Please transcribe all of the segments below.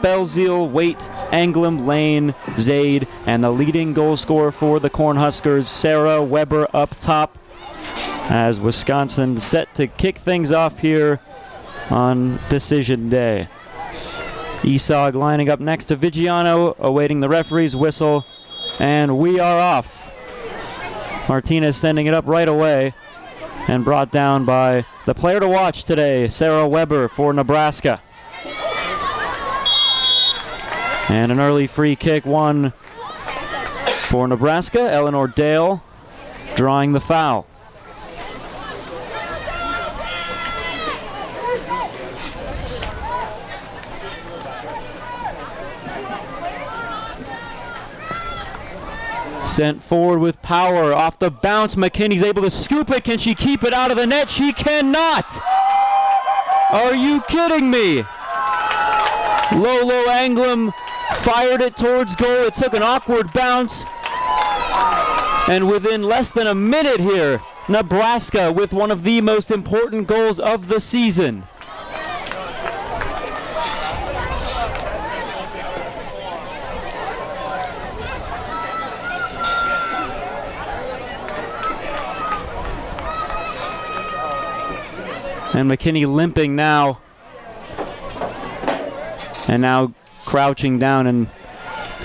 Belzile, Waite, Anglem, Lane, Zaid, and the leading goal scorer for the Cornhuskers, Sarah Weber, up top, as Wisconsin set to kick things off here on decision day. Isog lining up next to Vigiano, awaiting the referee's whistle, and we are off. Martinez sending it up right away, and brought down by the player to watch today, Sarah Weber for Nebraska. And an early free kick won for Nebraska. Eleanor Dale drawing the foul. Sent forward with power off the bounce. McKinney's able to scoop it. Can she keep it out of the net? She cannot. Are you kidding me? Lolo Anglem fired it towards goal. It took an awkward bounce. And within less than a minute here, Nebraska with one of the most important goals of the season. And McKinney limping now. And now crouching down, and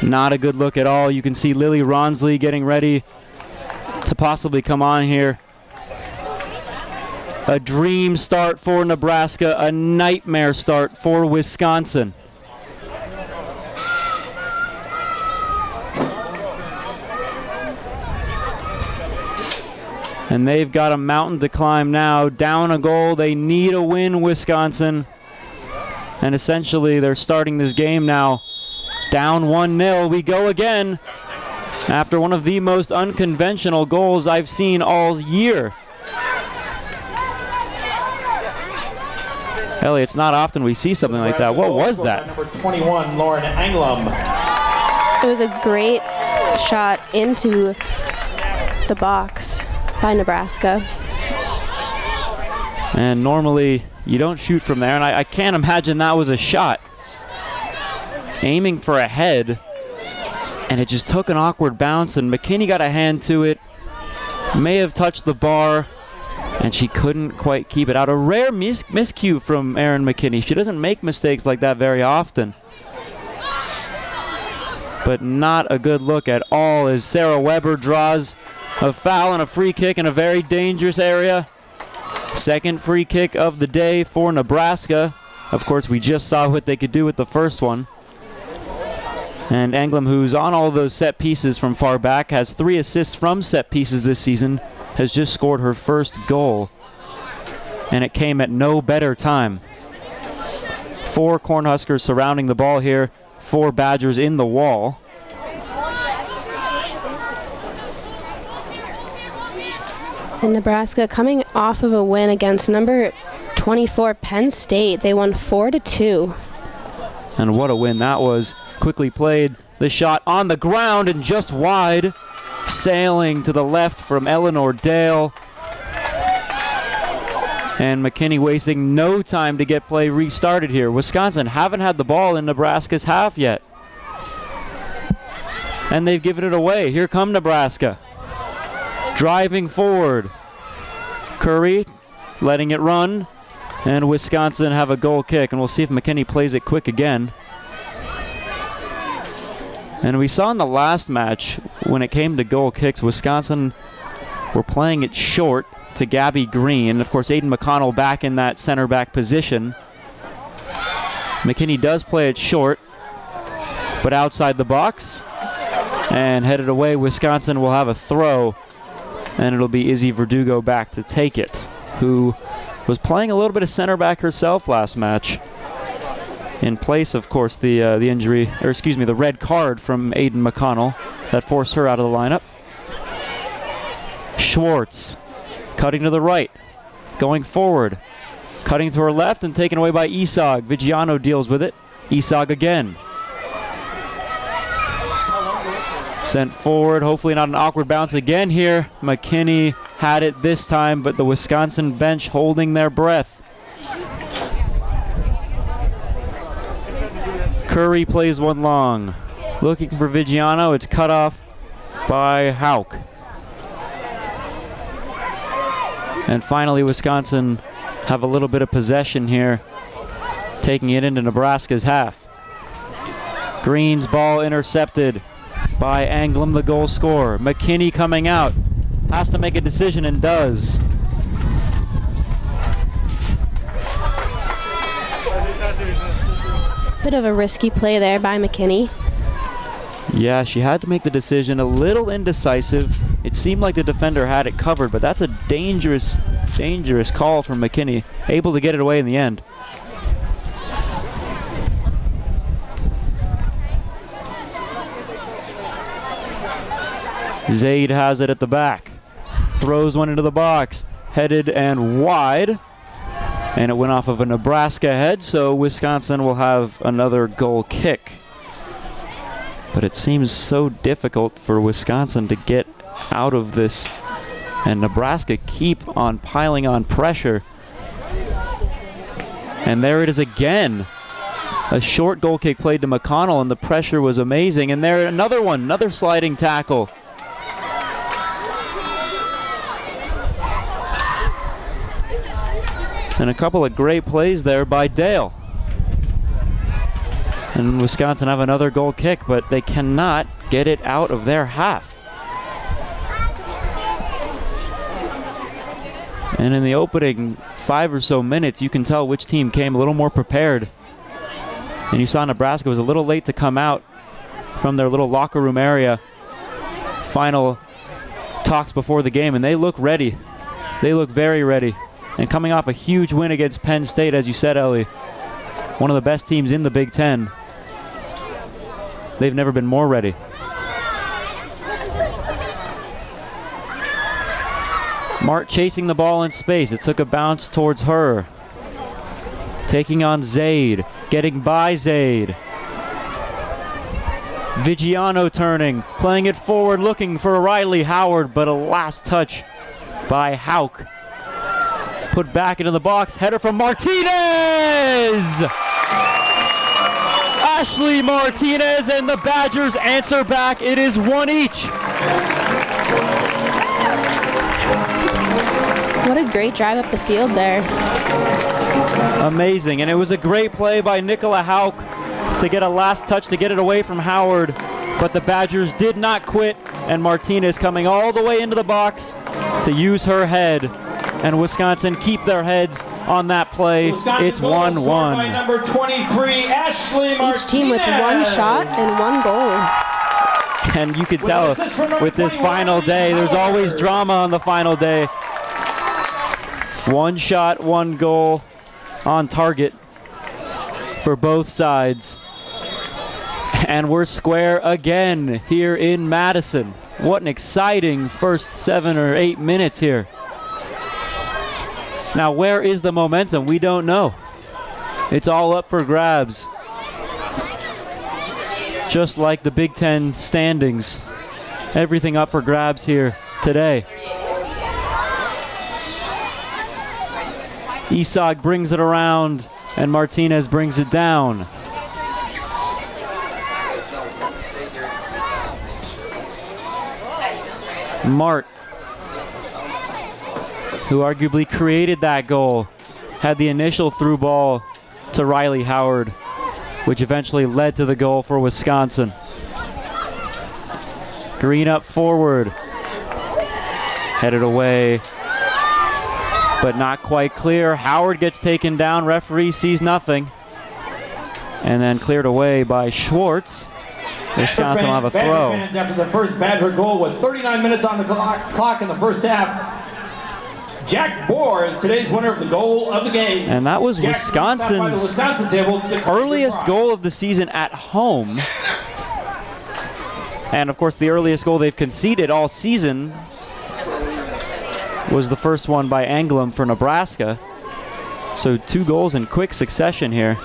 not a good look at all. You can see Lily Ronsley getting ready to possibly come on here. A dream start for Nebraska, a nightmare start for Wisconsin. And they've got a mountain to climb now. Down a goal. They need a win, Wisconsin. And essentially, they're starting this game now down 1-0. We go again after one of the most unconventional goals I've seen all year. Ellie, it's not often we see something like that. What was that? Number 21, Lauren Anglem. It was a great shot into the box by Nebraska. And normally you don't shoot from there, and I can't imagine that was a shot. Aiming for a head, and it just took an awkward bounce, and McKinney got a hand to it. May have touched the bar, and she couldn't quite keep it out. A rare miscue from Erin McKinney. She doesn't make mistakes like that very often. But not a good look at all as Sarah Weber draws a foul and a free kick in a very dangerous area. Second free kick of the day for Nebraska. Of course, we just saw what they could do with the first one. And Anglem, who's on all those set pieces from far back, has 3 assists from set pieces this season, has just scored her first goal. And it came at no better time. 4 Cornhuskers surrounding the ball here, 4 Badgers in the wall. And Nebraska coming off of a win against number 24 Penn State. They won 4-2. And what a win that was. Quickly played. The shot on the ground and just wide. Sailing to the left from Eleanor Dale. And McKinney wasting no time to get play restarted here. Wisconsin haven't had the ball in Nebraska's half yet. And they've given it away. Here come Nebraska. Driving forward. Curry letting it run. And Wisconsin have a goal kick. And we'll see if McKinney plays it quick again. And we saw in the last match, when it came to goal kicks, Wisconsin were playing it short to Gabby Green. Of course, Aiden McConnell back in that center back position. McKinney does play it short, but outside the box. And headed away, Wisconsin will have a throw. And it'll be Izzy Verdugo back to take it, who was playing a little bit of center back herself last match. In place, of course, the injury, or excuse me, the red card from Aiden McConnell that forced her out of the lineup. Schwartz cutting to the right, going forward, cutting to her left and taken away by Isog. Vigiano deals with it. Isog again. Sent forward, hopefully not an awkward bounce again here. McKinney had it this time, but the Wisconsin bench holding their breath. Curry plays one long. Looking for Vigiano. It's cut off by Hauk. And finally, Wisconsin have a little bit of possession here, taking it into Nebraska's half. Green's ball intercepted by Anglem, the goal scorer. McKinney coming out. Has to make a decision and does. Bit of a risky play there by McKinney. Yeah, she had to make the decision. A little indecisive. It seemed like the defender had it covered, but that's a dangerous, dangerous call from McKinney. Able to get it away in the end. Zaid has it at the back. Throws one into the box. Headed and wide. And it went off of a Nebraska head, so Wisconsin will have another goal kick. But it seems so difficult for Wisconsin to get out of this. And Nebraska keep on piling on pressure. And there it is again. A short goal kick played to McConnell, and the pressure was amazing. And there another one, another sliding tackle. And a couple of great plays there by Dale. And Wisconsin have another goal kick, but they cannot get it out of their half. And in the opening 5 or so minutes, you can tell which team came a little more prepared. And you saw Nebraska was a little late to come out from their little locker room area. Final talks before the game, and they look ready. They look very ready. And coming off a huge win against Penn State, as you said, Ellie, one of the best teams in the Big Ten. They've never been more ready. Mart chasing the ball in space. It took a bounce towards her. Taking on Zaid. Getting by Zaid. Vigiano turning. Playing it forward, looking for Riley Howard, but a last touch by Hauk. Put back into the box. Header from Martinez! Ashley Martinez, and the Badgers answer back. It is 1 each. What a great drive up the field there. Amazing, and it was a great play by Nicola Hauk to get a last touch to get it away from Howard, but the Badgers did not quit, and Martinez coming all the way into the box to use her head. And Wisconsin keep their heads on that play. Wisconsin it's 1-1. By number 23, Ashley Martinez. Each team with one shot and one goal. And you could tell with this final day, there's always drama on the final day. One shot, one goal on target for both sides. And we're square again here in Madison. What an exciting first 7 or 8 minutes here. Now, where is the momentum? We don't know. It's all up for grabs. Just like the Big Ten standings. Everything up for grabs here today. Isag brings it around, and Martinez brings it down. Mart, who arguably created that goal, had the initial through ball to Riley Howard, which eventually led to the goal for Wisconsin. Green up forward. Headed away, but not quite clear. Howard gets taken down. Referee sees nothing. And then cleared away by Schwartz. Wisconsin will have a throw. After the first Badger goal with 39 minutes on the clock in the first half, Jack Bohr is today's winner of the goal of the game. And that was Wisconsin's earliest goal of the season at home. And of course, the earliest goal they've conceded all season was the first one by Anglem for Nebraska. So 2 goals in quick succession here.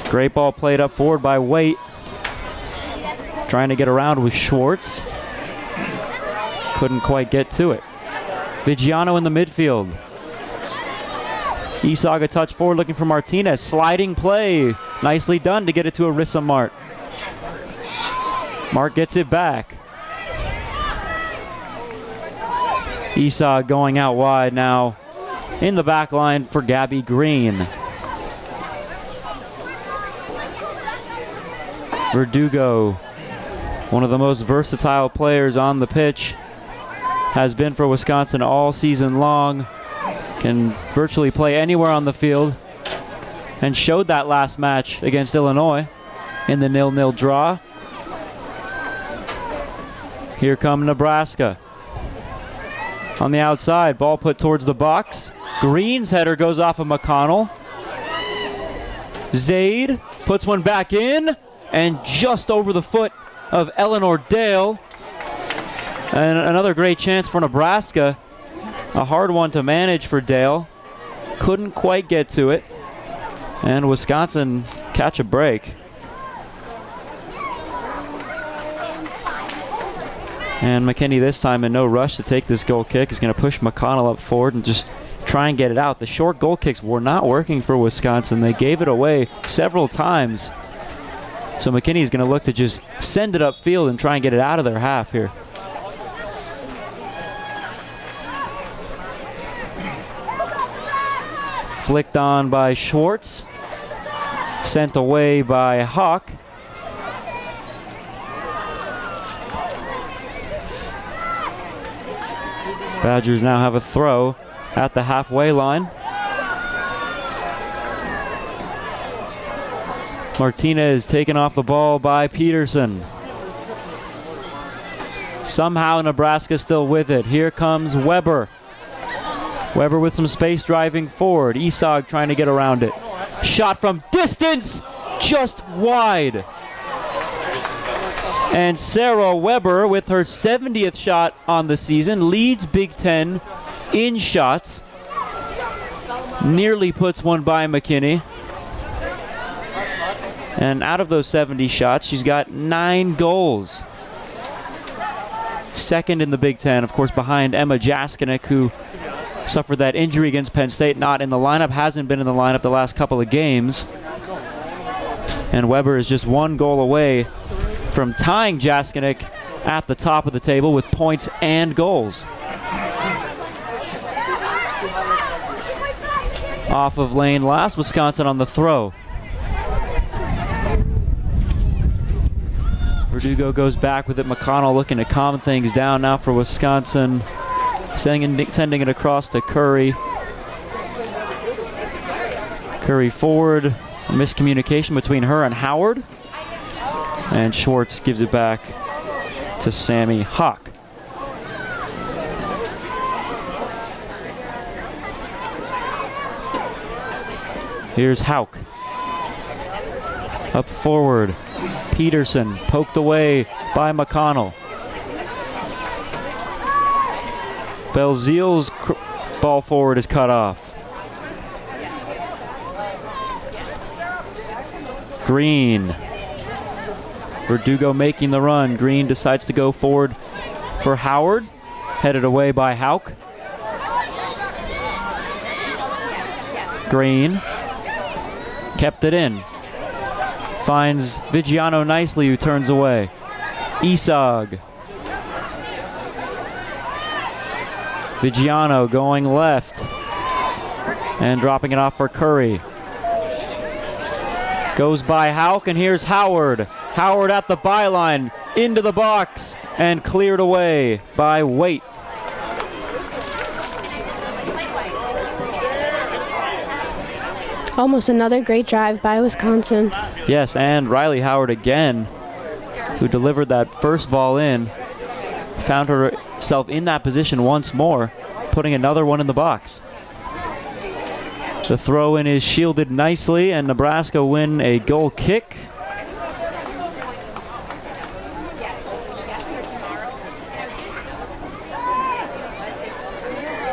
Great ball played up forward by Waite. Trying to get around with Schwartz. Couldn't quite get to it. Vigiano in the midfield. Esog a touch forward looking for Martinez. Sliding play. Nicely done to get it to Arissa Mart. Mart gets it back. Esog going out wide now in the back line for Gabby Green. Verdugo, one of the most versatile players on the pitch, has been for Wisconsin all season long, can virtually play anywhere on the field, and showed that last match against Illinois in the 0-0 draw. Here come Nebraska. On the outside, ball put towards the box. Green's header goes off of McConnell. Zaid puts one back in, and just over the foot of Eleanor Dale. And another great chance for Nebraska. A hard one to manage for Dale. Couldn't quite get to it. And Wisconsin catch a break. And McKinney this time in no rush to take this goal kick is going to push McConnell up forward and just try and get it out. The short goal kicks were not working for Wisconsin. They gave it away several times. So McKinney is going to look to just send it upfield and try and get it out of their half here. Flicked on by Schwartz. Sent away by Hawk. Badgers now have a throw at the halfway line. Martinez taken off the ball by Peterson. Somehow Nebraska still with it. Here comes Weber. Weber with some space driving forward. Esog trying to get around it. Shot from distance, just wide. And Sarah Weber, with her 70th shot on the season, leads Big Ten in shots. Nearly puts one by McKinney. And out of those 70 shots, she's got 9 goals. Second in the Big Ten, of course, behind Emma Jaskinek, who suffered that injury against Penn State. Not in the lineup, hasn't been in the lineup the last couple of games. And Weber is just 1 goal away from tying Jaskinek at the top of the table with points and goals. Off of lane last, Wisconsin on the throw. Verdugo goes back with it. McConnell looking to calm things down now for Wisconsin. Sending it across to Curry. Curry forward. A miscommunication between her and Howard. And Schwartz gives it back to Sammy Hawk. Here's Hauk. Up forward. Peterson poked away by McConnell. Belziel's ball forward is cut off. Green. Verdugo making the run. Green decides to go forward for Howard. Headed away by Hauk. Green. Kept it in. Finds Vigiano nicely, who turns away. Esog. Vigiano going left. And dropping it off for Curry. Goes by Hauk, and here's Howard. Howard at the byline, into the box, and cleared away by Waite. Almost another great drive by Wisconsin. Yes, and Riley Howard again, who delivered that first ball in, found herself in that position once more, putting another one in the box. The throw-in is shielded nicely, and Nebraska win a goal kick.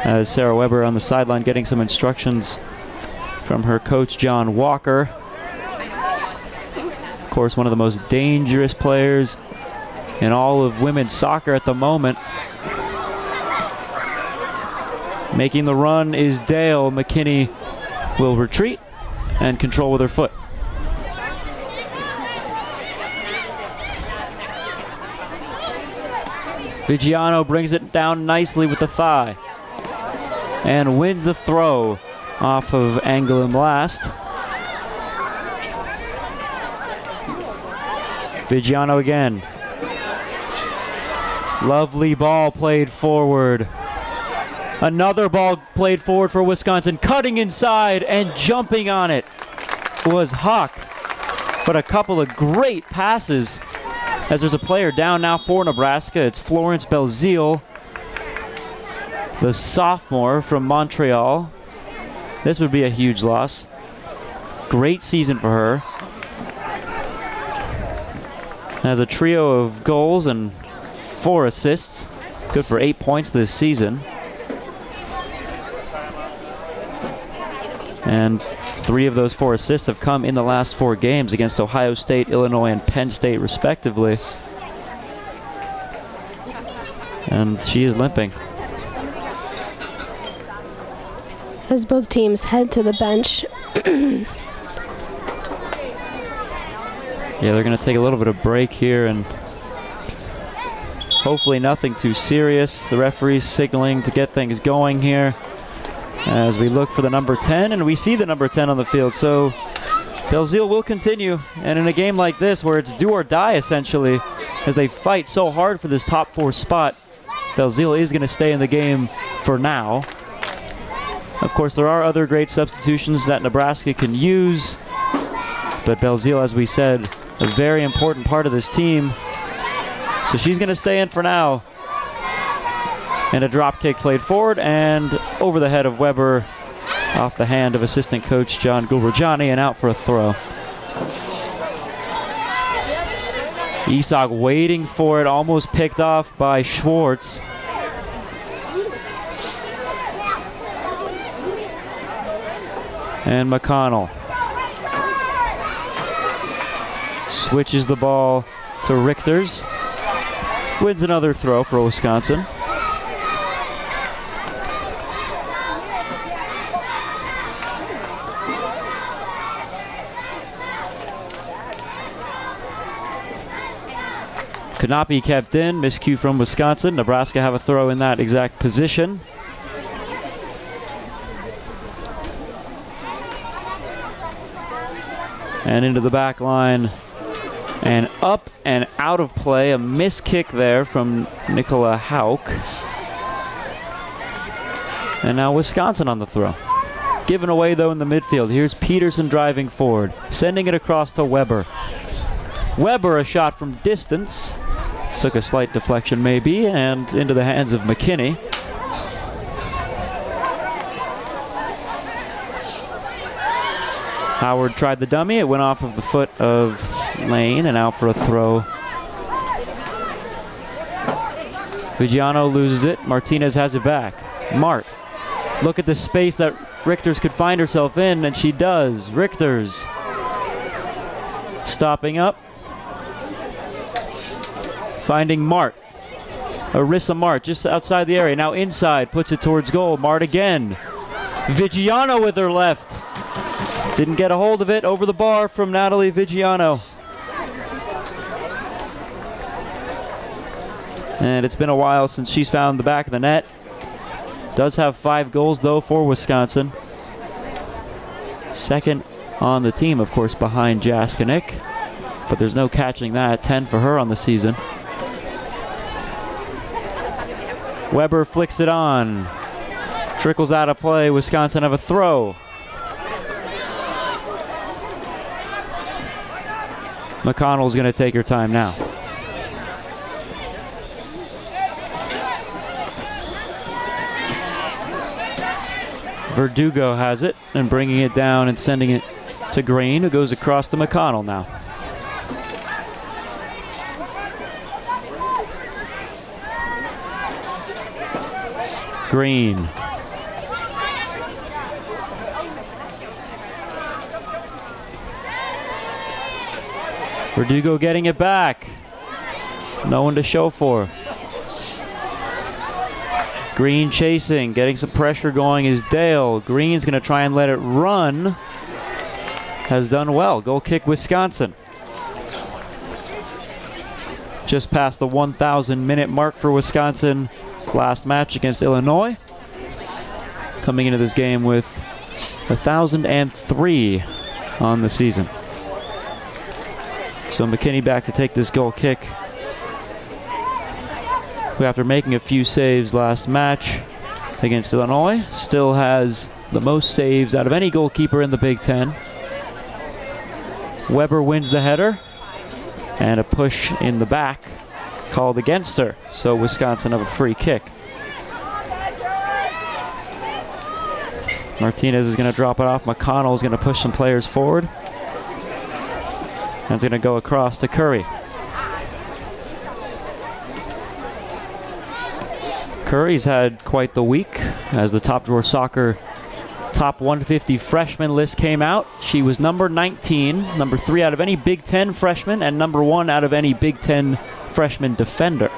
As Sarah Weber on the sideline getting some instructions from her coach, John Walker. Of course, one of the most dangerous players in all of women's soccer at the moment. Making the run is Dale. McKinney will retreat and control with her foot. Vigiano brings it down nicely with the thigh and wins a throw off of Angoulême last. Vigiano again. Lovely ball played forward. Another ball played forward for Wisconsin. Cutting inside and jumping on it was Hawk. But a couple of great passes as there's a player down now for Nebraska. It's Florence Belzile, the sophomore from Montreal. This would be a huge loss. Great season for her. Has a trio of goals and 4 assists. Good for 8 points this season. And 3 of those 4 assists have come in the last 4 games against Ohio State, Illinois, and Penn State, respectively. And she is limping. As both teams head to the bench. Yeah, they're going to take a little bit of break here, and hopefully nothing too serious. The referee's signaling to get things going here as we look for the number 10, and we see the number 10 on the field. So Belzile will continue, and in a game like this where it's do or die essentially, as they fight so hard for this top 4 spot, Belzile is going to stay in the game for now. Of course, there are other great substitutions that Nebraska can use, but Belzile, as we said, a very important part of this team. So she's going to stay in for now. And a drop kick played forward and over the head of Weber off the hand of assistant coach John Gulberjani and out for a throw. Isak waiting for it, almost picked off by Schwartz. And McConnell switches the ball to Richters. Wins another throw for Wisconsin. Could not be kept in. Miscue from Wisconsin. Nebraska have a throw in that exact position. And into the back line. And up and out of play. A missed kick there from Nicola Hauk. And now Wisconsin on the throw. Given away, though, in the midfield. Here's Peterson driving forward. Sending it across to Weber. Weber, a shot from distance. Took a slight deflection, maybe, and into the hands of McKinney. Howard tried the dummy. It went off of the foot of Lane and out for a throw. Vigiano loses it. Martinez has it back. Mart. Look at the space that Richters could find herself in, and she does. Richters stopping up. Finding Mart. Arissa Mart just outside the area. Now inside. Puts it towards goal. Mart again. Vigiano with her left. Didn't get a hold of it. Over the bar from Natalie Vigiano. And it's been a while since she's found the back of the net. Does have 5 goals, though, for Wisconsin. Second on the team, of course, behind Jaskinek. But there's no catching that. 10 for her on the season. Weber flicks it on. Trickles out of play. Wisconsin have a throw. McConnell's going to take her time now. Verdugo has it and bringing it down and sending it to Green, who goes across to McConnell now. Green. Verdugo getting it back. No one to show for. Green chasing, getting some pressure going is Dale. Green's going to try and let it run. Has done well. Goal kick, Wisconsin. Just past the 1,000-minute mark for Wisconsin last match against Illinois. Coming into this game with 1,003 on the season. So McKinney back to take this goal kick, who after making a few saves last match against Illinois, still has the most saves out of any goalkeeper in the Big Ten. Weber wins the header, and a push in the back called against her. So Wisconsin have a free kick. Martinez is going to drop it off. McConnell is going to push some players forward. And it's going to go across to Curry. Curry's had quite the week as the Top Drawer Soccer Top 150 freshman list came out. She was number 19, number 3 out of any Big Ten freshman, and number 1 out of any Big Ten freshman defender.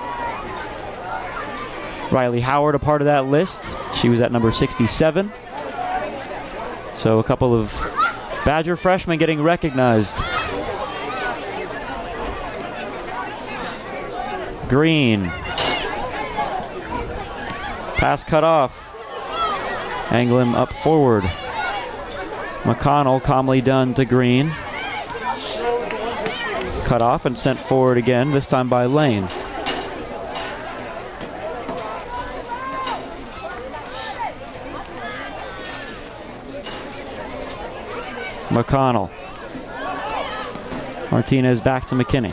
Riley Howard, a part of that list. She was at number 67. So a couple of Badger freshmen getting recognized. Green. Pass cut off. Anglin up forward. McConnell calmly done to Green. Cut off and sent forward again, this time by Lane. McConnell. Martinez back to McKinney.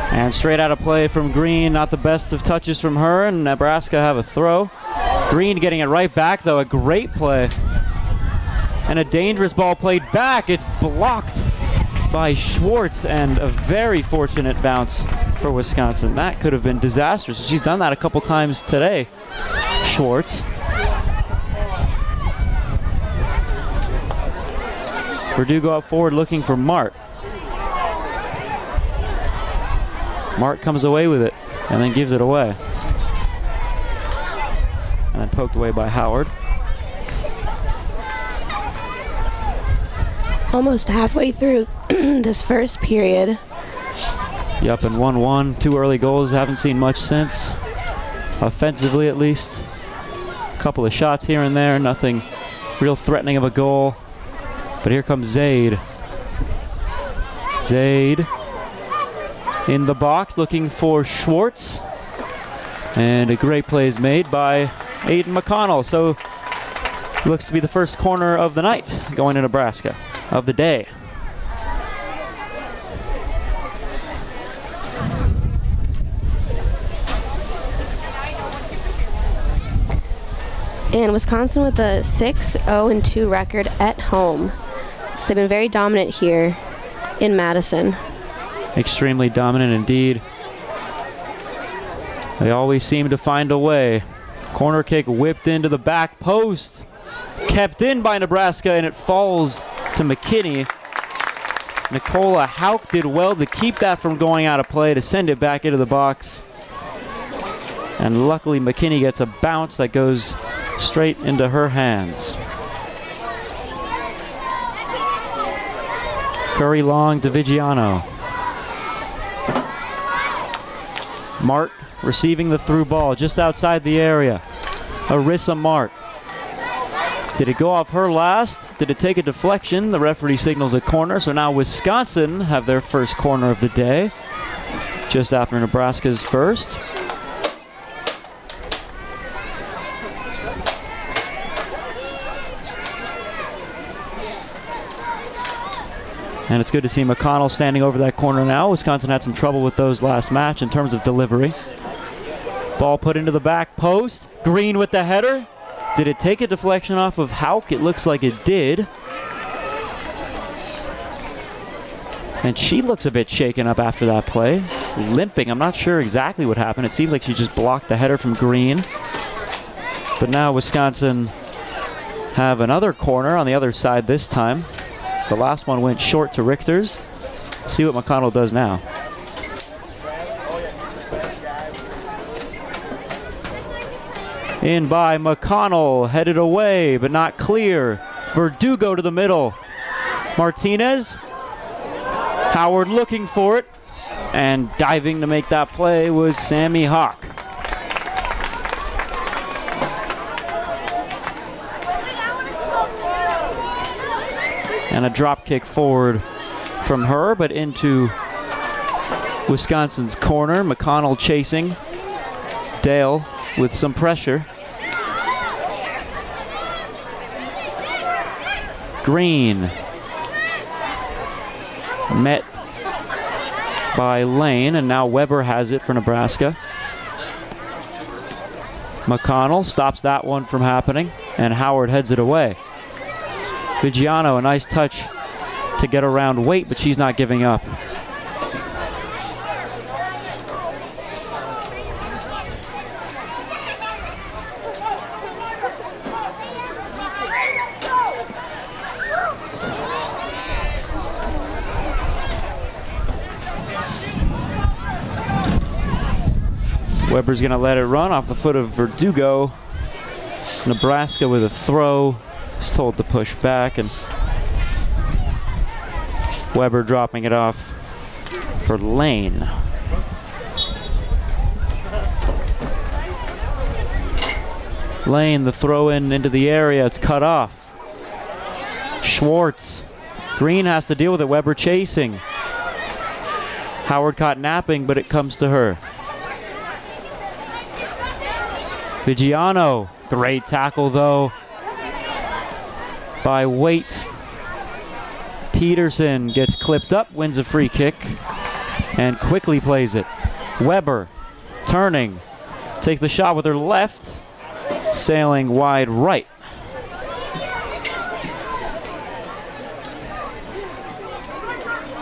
And straight out of play from Green, not the best of touches from her, and Nebraska have a throw. Green getting it right back, though, a great play. And a dangerous ball played back. It's blocked by Schwartz, and a very fortunate bounce for Wisconsin. That could have been disastrous. She's done that a couple times today, Schwartz. Purdue go up forward looking for Mart. Mart comes away with it and then gives it away. And then poked away by Howard. Almost halfway through this first period. Yep, and 1-1. 2 early goals. Haven't seen much since. Offensively, at least. A couple of shots here and there. Nothing real threatening of a goal. But here comes Zaid. Zaid in the box looking for Schwartz. And a great play is made by Aiden McConnell. So looks to be the first corner of the night going to Nebraska, of the day. And Wisconsin with a 6-0-2 record at home. So they've been very dominant here in Madison. Extremely dominant indeed. They always seem to find a way. Corner kick whipped into the back post. Kept in by Nebraska, and it falls to McKinney. Nicola Hauk did well to keep that from going out of play, to send it back into the box. And luckily McKinney gets a bounce that goes straight into her hands. Curry long to Vigiano. Mart receiving the through ball just outside the area. Arissa Mart. Did it go off her last? Did it take a deflection? The referee signals a corner, so now Wisconsin have their first corner of the day, just after Nebraska's first. And it's good to see McConnell standing over that corner now. Wisconsin had some trouble with those last match in terms of delivery. Ball put into the back post. Green with the header. Did it take a deflection off of Hauk? It looks like it did. And she looks a bit shaken up after that play. Limping. I'm not sure exactly what happened. It seems like she just blocked the header from Green. But now Wisconsin have another corner on the other side this time. The last one went short to Richter's. See what McConnell does now. In by McConnell, headed away, but not clear. Verdugo to the middle. Martinez. Howard looking for it. And diving to make that play was Sammy Hawk. And a drop kick forward from her, but into Wisconsin's corner. McConnell chasing. Dale with some pressure. Green. Met by Lane, and now Weber has it for Nebraska. McConnell stops that one from happening, and Howard heads it away. Vigiano, a nice touch to get around Waite, but she's not giving up. Weber's going to let it run off the foot of Verdugo. Nebraska with a throw. Is told to push back, and Weber dropping it off for Lane. Lane, the throw in into the area. It's cut off. Schwartz. Green has to deal with it. Weber chasing. Howard caught napping, but it comes to her. Vigiano. Great tackle, though, by Waite. Peterson gets clipped up, wins a free kick, and quickly plays it. Weber turning. Takes the shot with her left. Sailing wide right.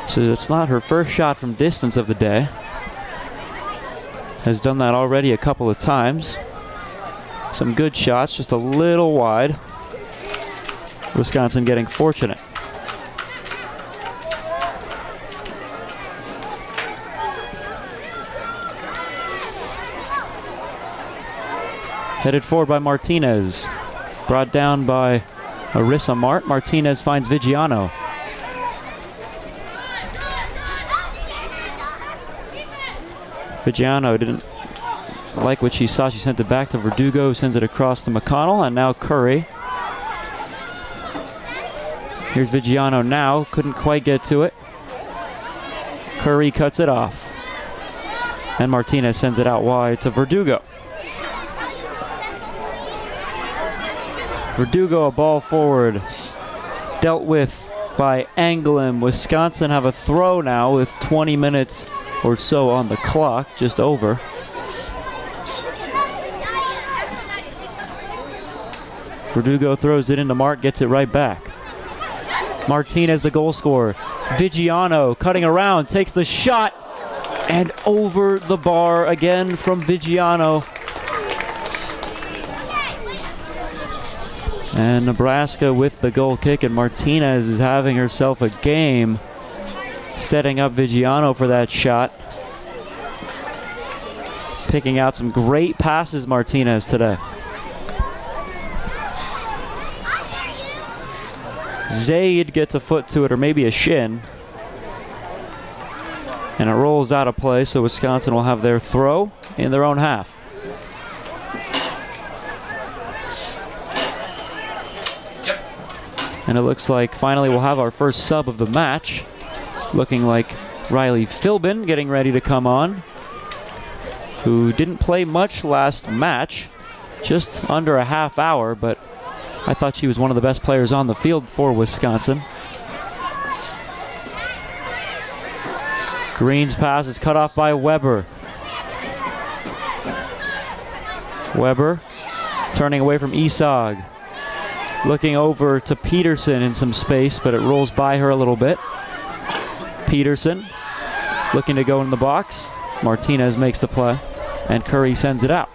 So it's not her first shot from distance of the day. Has done that already a couple of times. Some good shots, just a little wide. Wisconsin getting fortunate. Headed forward by Martinez. Brought down by Arissa Mart. Martinez finds Vigiano. Vigiano didn't like what she saw. She sent it back to Verdugo, who sends it across to McConnell, and now Curry. Here's Vigiano now. Couldn't quite get to it. Curry cuts it off. And Martinez sends it out wide to Verdugo. Verdugo, a ball forward. Dealt with by Anglem. Wisconsin have a throw now with 20 minutes or so on the clock, just over. Verdugo throws it into Mart, gets it right back. Martinez, the goal scorer. Vigiano cutting around, takes the shot, and over the bar again from Vigiano. And Nebraska with the goal kick, and Martinez is having herself a game, setting up Vigiano for that shot. Picking out some great passes, Martinez, today. Zaid gets a foot to it, or maybe a shin. And it rolls out of play, so Wisconsin will have their throw in their own half. And it looks like finally we'll have our first sub of the match. Looking like Riley Philbin getting ready to come on, who didn't play much last match, just under a half hour, but I thought she was one of the best players on the field for Wisconsin. Green's pass is cut off by Weber. Weber turning away from Isag. Looking over to Peterson in some space, but it rolls by her a little bit. Peterson looking to go in the box. Martinez makes the play, and Curry sends it out.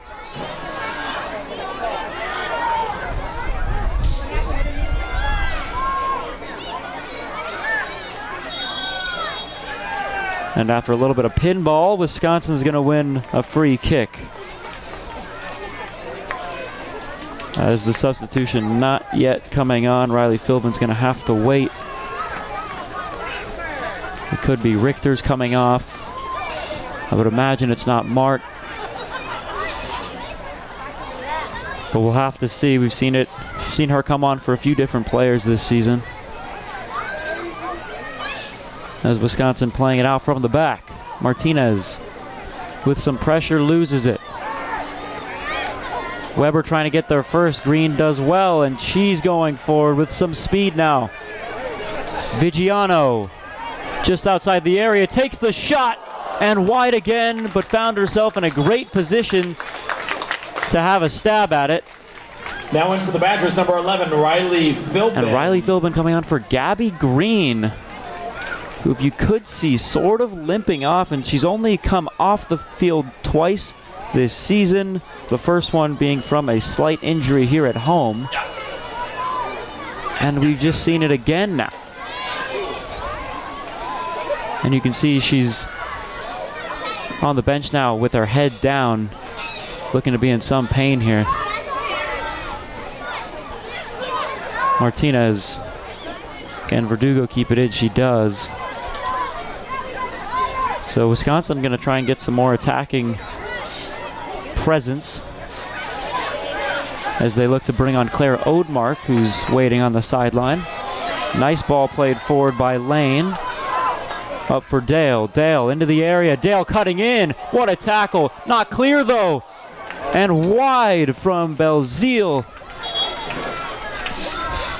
And after a little bit of pinball, Wisconsin's going to win a free kick. As the substitution not yet coming on, Riley Philbin's going to have to wait. It could be Richter's coming off. I would imagine it's not Mart. But we'll have to see. We've seen her come on for a few different players this season. As Wisconsin playing it out from the back. Martinez with some pressure loses it. Weber trying to get there first. Green does well, and she's going forward with some speed now. Vigiano just outside the area takes the shot and wide again, but found herself in a great position to have a stab at it. Now in for the Badgers, number 11, Riley Philbin. And Riley Philbin coming on for Gabby Green, who, if you could see, sort of limping off, and she's only come off the field twice this season. The first one being from a slight injury here at home. And we've just seen it again now. And you can see she's on the bench now with her head down, looking to be in some pain here. Martinez. Can Verdugo keep it in? She does. So Wisconsin going to try and get some more attacking presence as they look to bring on Claire Odemark, who's waiting on the sideline. Nice ball played forward by Lane. Up for Dale. Dale into the area. Dale cutting in. What a tackle. Not clear though. And wide from Belzile.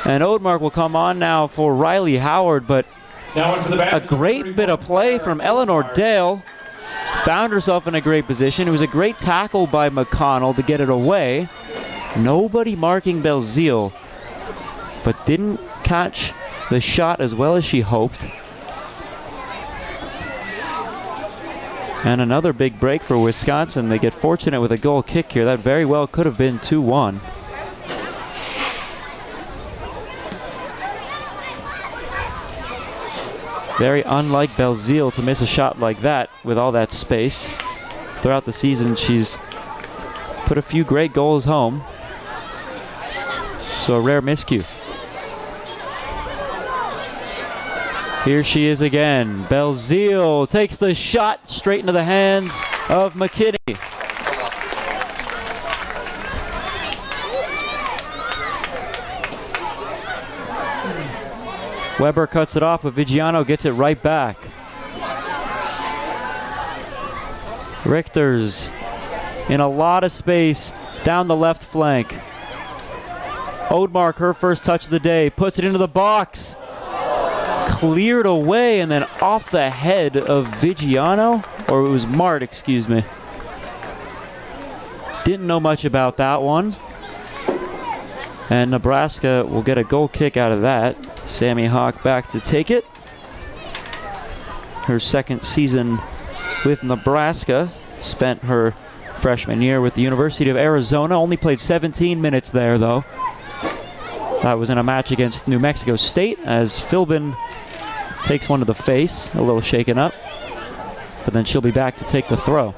And Odemark will come on now for Riley Howard, but a great bit of play from Eleanor Dale. Found herself in a great position. It was a great tackle by McConnell to get it away. Nobody marking Belzile, but didn't catch the shot as well as she hoped. And another big break for Wisconsin. They get fortunate with a goal kick here. That very well could have been 2-1. Very unlike Belzile to miss a shot like that with all that space. Throughout the season, she's put a few great goals home. So a rare miscue. Here she is again. Belzile takes the shot straight into the hands of McKinney. Weber cuts it off, but Vigiano gets it right back. Richter's in a lot of space down the left flank. Odemark, her first touch of the day, puts it into the box. Cleared away and then off the head of Vigiano, or it was Mart, excuse me. Didn't know much about that one. And Nebraska will get a goal kick out of that. Sammy Hawk back to take it. Her second season with Nebraska. Spent her freshman year with the University of Arizona. Only played 17 minutes there, though. That was in a match against New Mexico State as Philbin takes one to the face, a little shaken up. But then she'll be back to take the throw.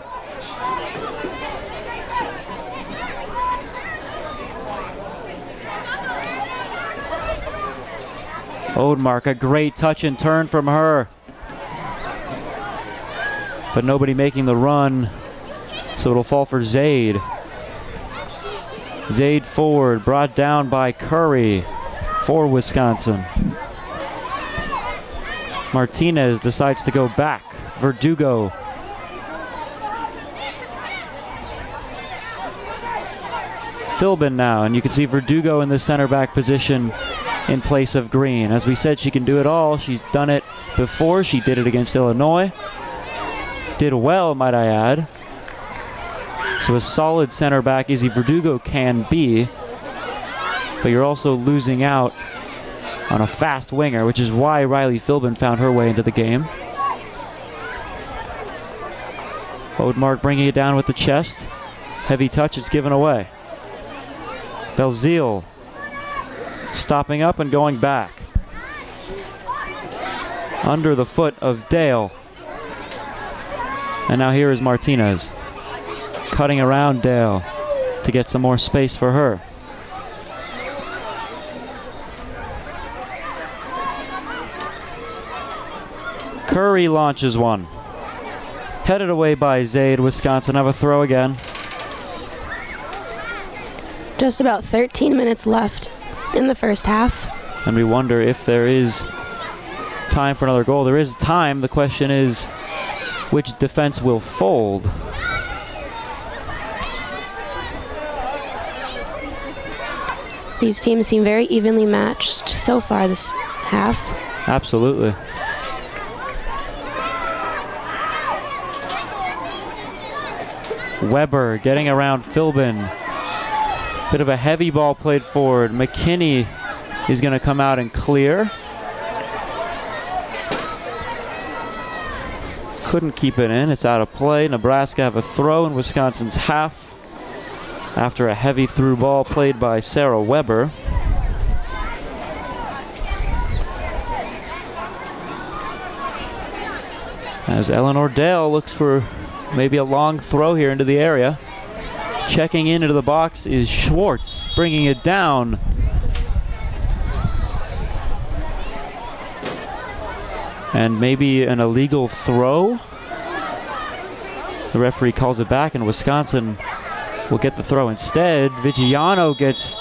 Odemark, a great touch and turn from her. But nobody making the run, so it'll fall for Zaid. Zaid forward, brought down by Curry for Wisconsin. Martinez decides to go back. Verdugo. Philbin now, and you can see Verdugo in the center back position in place of Green. As we said, she can do it all. She's done it before. She did it against Illinois. Did well, might I add. So a solid center back Izzy Verdugo can be, but you're also losing out on a fast winger, which is why Riley Philbin found her way into the game. Odemark bringing it down with the chest. Heavy touch, it's given away. Belzile stopping up and going back. Under the foot of Dale. And now here is Martinez cutting around Dale to get some more space for her. Curry launches one. Headed away by Zaid. Wisconsin have a throw again. Just about 13 minutes left in the first half. And we wonder if there is time for another goal. There is time. The question is, which defense will fold? These teams seem very evenly matched so far this half. Absolutely. Weber getting around Philbin. Bit of a heavy ball played forward. McKinney is going to come out and clear. Couldn't keep it in. It's out of play. Nebraska have a throw in Wisconsin's half after a heavy through ball played by Sarah Weber. As Eleanor Dale looks for maybe a long throw here into the area. Checking into the box is Schwartz, bringing it down. And maybe an illegal throw. The referee calls it back, and Wisconsin will get the throw instead. Vigiano gets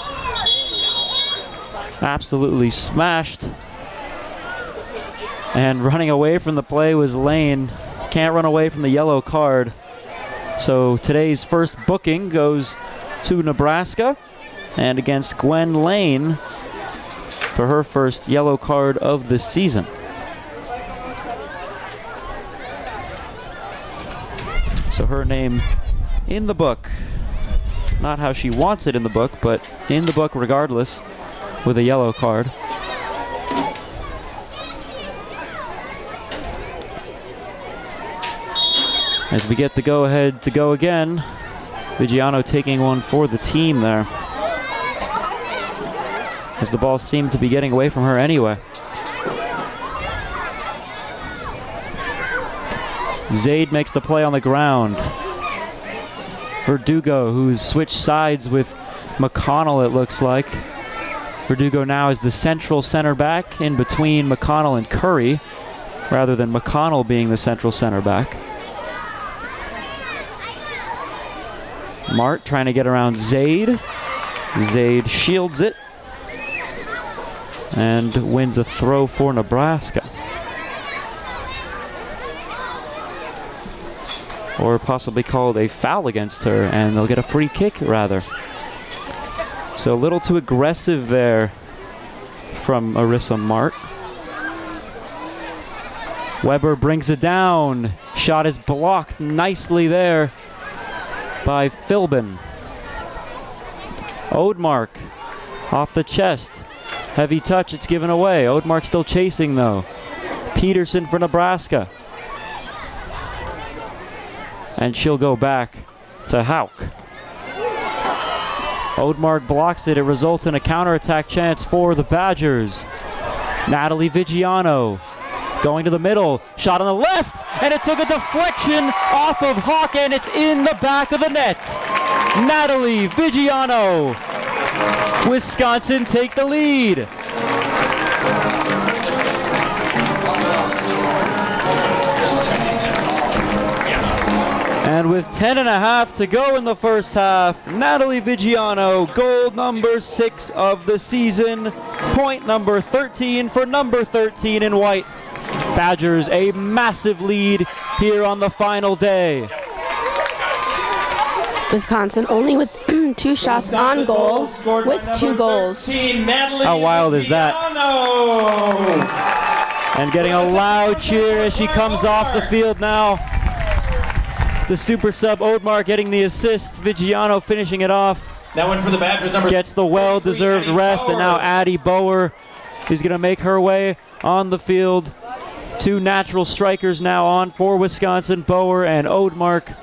absolutely smashed. And running away from the play was Lane. Can't run away from the yellow card. So today's first booking goes to Nebraska and against Gwen Lane for her first yellow card of the season. So her name in the book. Not how she wants it in the book, but in the book regardless, with a yellow card. As we get the go-ahead to go again, Vigiano taking one for the team there. As the ball seemed to be getting away from her anyway. Zaid makes the play on the ground. Verdugo, who's switched sides with McConnell, it looks like. Verdugo now is the central center back in between McConnell and Curry, rather than McConnell being the central center back. Mart trying to get around Zaid. Zaid shields it and wins a throw for Nebraska. Or possibly called a foul against her, and they'll get a free kick rather. So a little too aggressive there from Arissa Mart. Weber brings it down. Shot is blocked nicely there by Philbin. Odemark off the chest. Heavy touch, it's given away. Odemark still chasing though. Peterson for Nebraska. And she'll go back to Hauk. Odemark blocks it. It results in a counterattack chance for the Badgers. Natalie Vigiano going to the middle. Shot on the left, and it took a deflection off of Hauk, and it's in the back of the net. Natalie Vigiano. Wisconsin take the lead. And with 10.5 to go in the first half, Natalie Vigiano, goal number 6 of the season, point number 13 for number 13 in white. Badgers a massive lead here on the final day. Wisconsin only with 2 shots on goal with 2 goals. How wild is that? And getting a loud cheer as she comes off the field now. The super sub Odemark getting the assist. Vigiano finishing it off. That one for the Badgers. Gets the well-deserved rest, and now Addie Bower is going to make her way on the field. 2 natural strikers now on for Wisconsin, Bower and Odemark.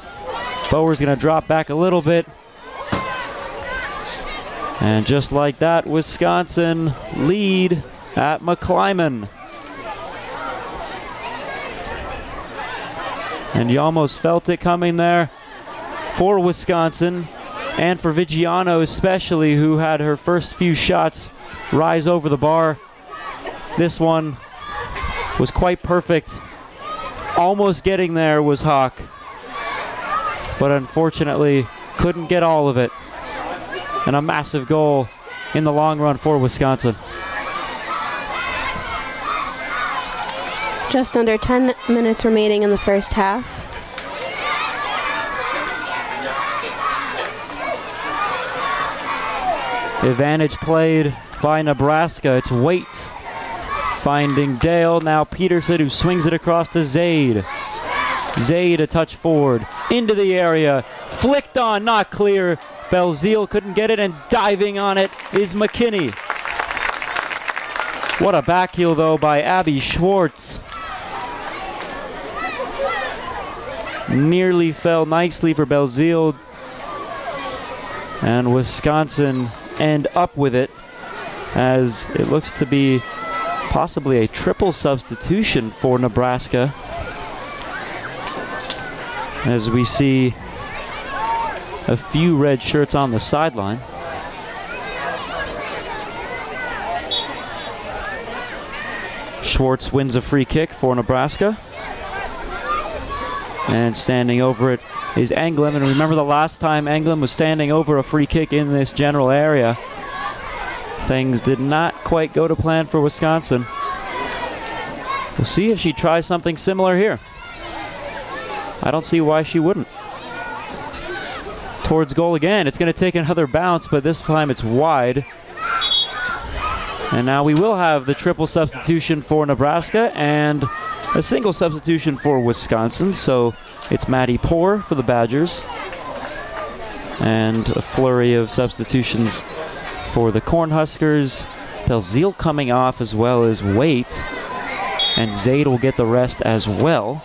Bower's going to drop back a little bit. And just like that, Wisconsin lead at McClyman. And you almost felt it coming there for Wisconsin, and for Vigiano especially, who had her first few shots rise over the bar. This one was quite perfect. Almost getting there was Hawk, but unfortunately couldn't get all of it. And a massive goal in the long run for Wisconsin. Just under 10 minutes remaining in the first half. Advantage played by Nebraska. It's Waite finding Dale. Now Peterson, who swings it across to Zaid. Zaid a touch forward into the area. Flicked on, not clear. Belzile couldn't get it, and diving on it is McKinney. What a backheel, though, by Abby Schwartz. Nearly fell nicely for Belzile. And Wisconsin end up with it, as it looks to be possibly a triple substitution for Nebraska, as we see a few red shirts on the sideline. Schwartz wins a free kick for Nebraska, and standing over it is Englund. And remember, the last time Englund was standing over a free kick in this general area, things did not quite go to plan for Wisconsin. We'll see if she tries something similar here. I don't see why she wouldn't. Towards goal again. It's going to take another bounce, but this time it's wide. And now we will have the triple substitution for Nebraska and a single substitution for Wisconsin. So it's Maddie Poor for the Badgers, and a flurry of substitutions for the Cornhuskers. Belzile coming off, as well as Waite, and Zaid will get the rest as well.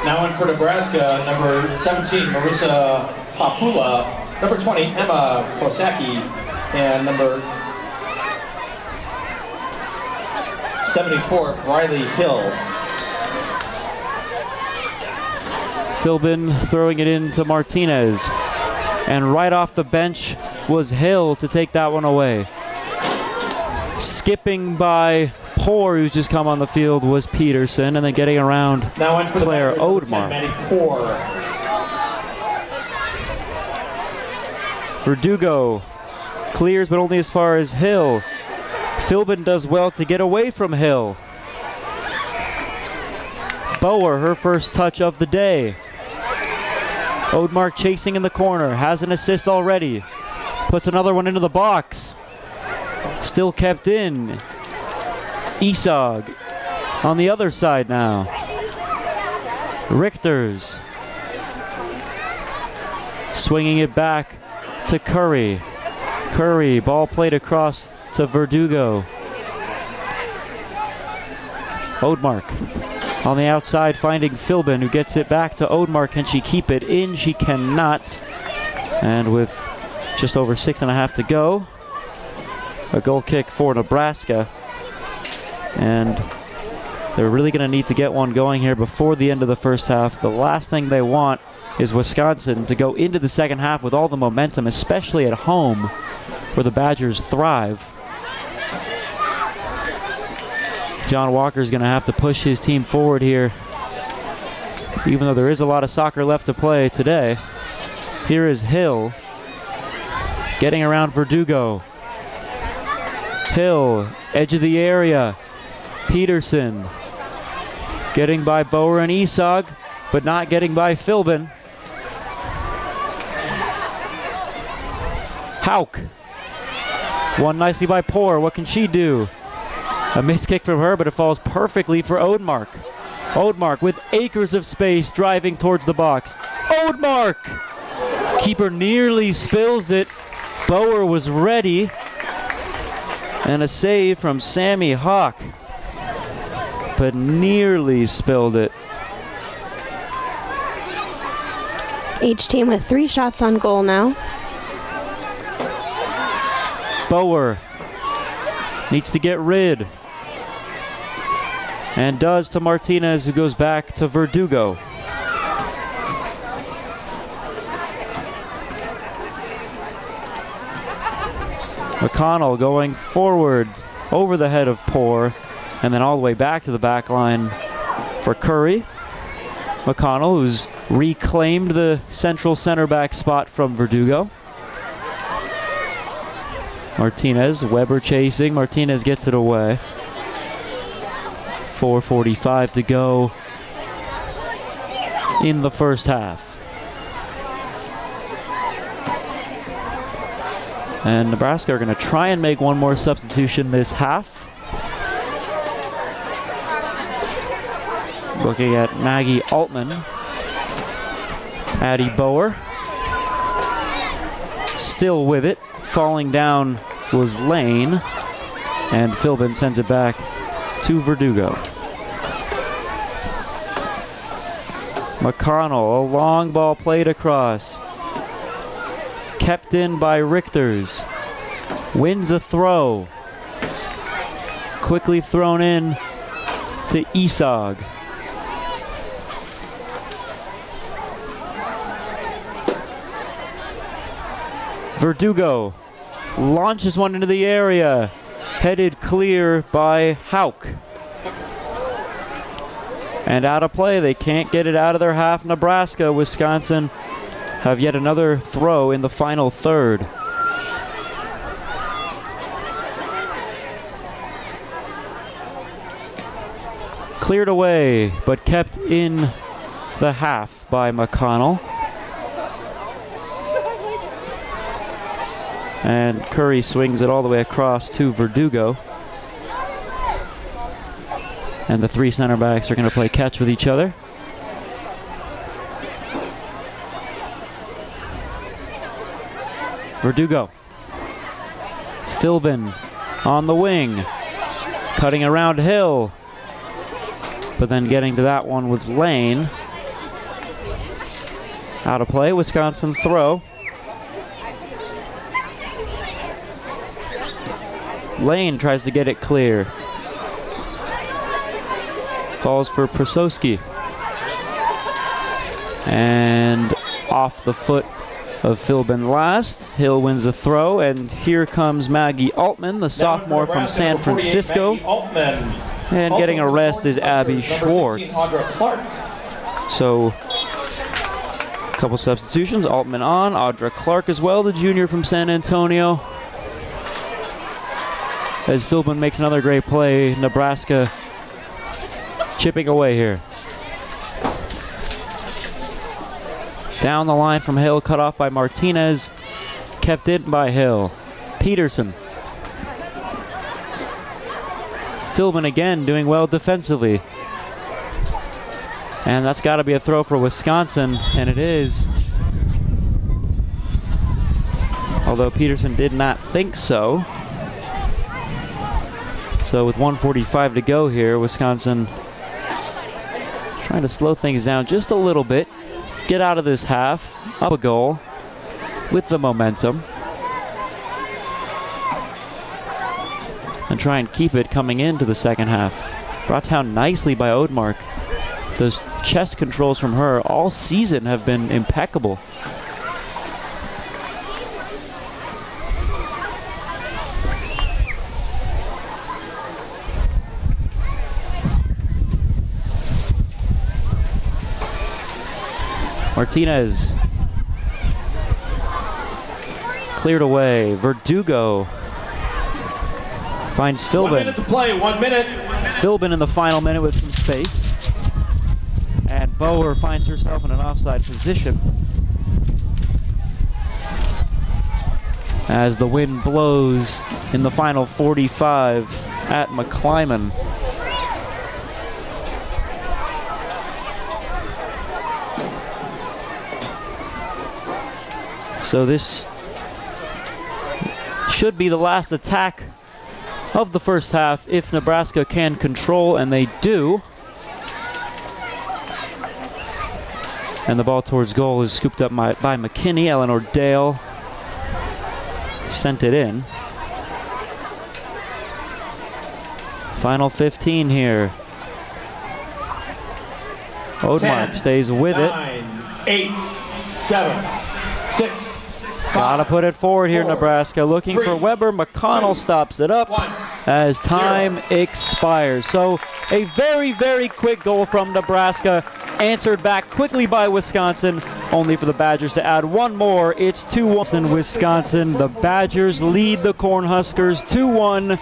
Now in for Nebraska, number 17, Marissa Papula, number 20, Emma Klosacki, and number 74, Riley Hill. Philbin throwing it into Martinez, and right off the bench was Hill to take that one away. Skipping by Poor, who's just come on the field, was Peterson, and then getting around Now in for Claire the Odemar. Verdugo clears, but only as far as Hill. Philbin does well to get away from Hill. Bower, her first touch of the day. Odmark chasing in the corner, has an assist already. Puts another one into the box. Still kept in. Isog on the other side now. Richters swinging it back to Curry. Curry, ball played across to Verdugo. Odmark on the outside finding Philbin, who gets it back to Odmark. Can she keep it in? She cannot. And with just over 6.5 to go, a goal kick for Nebraska. And they're really going to need to get one going here before the end of the first half. The last thing they want is Wisconsin to go into the second half with all the momentum, especially at home where the Badgers thrive. John Walker's going to have to push his team forward here, even though there is a lot of soccer left to play today. Here is Hill getting around Verdugo. Hill, edge of the area. Peterson getting by Bower and Isog, but not getting by Philbin. Hauk, won nicely by Poor. What can she do? A missed kick from her, but it falls perfectly for Odmark. Odmark with acres of space driving towards the box. Odmark! Keeper nearly spills it. Bower was ready. And a save from Sammy Hawk, but nearly spilled it. Each team with 3 shots on goal now. Bower needs to get rid. And does to Martinez, who goes back to Verdugo. McConnell going forward over the head of Poor, and then all the way back to the back line for Curry. McConnell, who's reclaimed the central center back spot from Verdugo. Martinez, Weber chasing. Martinez gets it away. 4:45 to go in the first half. And Nebraska are going to try and make one more substitution this half. Looking at Maggie Altman. Addie Bower. Still with it. Falling down was Lane. And Philbin sends it back to Verdugo. McConnell, a long ball played across. Kept in by Richters. Wins a throw. Quickly thrown in to Isog. Verdugo launches one into the area. Headed clear by Hauk. And out of play. They can't get it out of their half. Nebraska, Wisconsin have yet another throw in the final third. Cleared away, but kept in the half by McConnell. And Curry swings it all the way across to Verdugo. And the three center backs are going to play catch with each other. Verdugo. Philbin on the wing. Cutting around Hill. But then getting to that one was Lane. Out of play, Wisconsin throw. Lane tries to get it clear. Falls for Prasowski. And off the foot of Philbin last. Hill wins a throw, and here comes Maggie Altman, the sophomore from San Francisco. And getting a rest is Abby Schwartz. So, a couple substitutions. Altman on, Audra Clark as well, the junior from San Antonio. As Philbin makes another great play, Nebraska chipping away here. Down the line from Hill, cut off by Martinez. Kept in by Hill. Peterson. Philbin again doing well defensively. And that's got to be a throw for Wisconsin, and it is. Although Peterson did not think so. So with 1:45 to go here, Wisconsin trying to slow things down just a little bit. Get out of this half, up a goal with the momentum. And try and keep it coming into the second half. Brought down nicely by Odemark. Those chest controls from her all season have been impeccable. Martinez cleared away. Verdugo finds Philbin. 1 minute to play, 1 minute. Philbin in the final minute with some space. And Bower finds herself in an offside position. As the wind blows in the final 45 at McClyman. So this should be the last attack of the first half if Nebraska can control, and they do. And the ball towards goal is scooped up by McKinney. Eleanor Dale sent it in. Final 15 here. Odemark 10, stays with 9, 8, 7, 6, 5, Gotta put it forward here, 4, Nebraska. Looking 3, for Weber. McConnell 2, stops it up 1, as time 0. expires. So a very, very quick goal from Nebraska, answered back quickly by Wisconsin, only for the Badgers to add one more. It's 2-1 in Wisconsin. The Badgers lead the Cornhuskers 2-1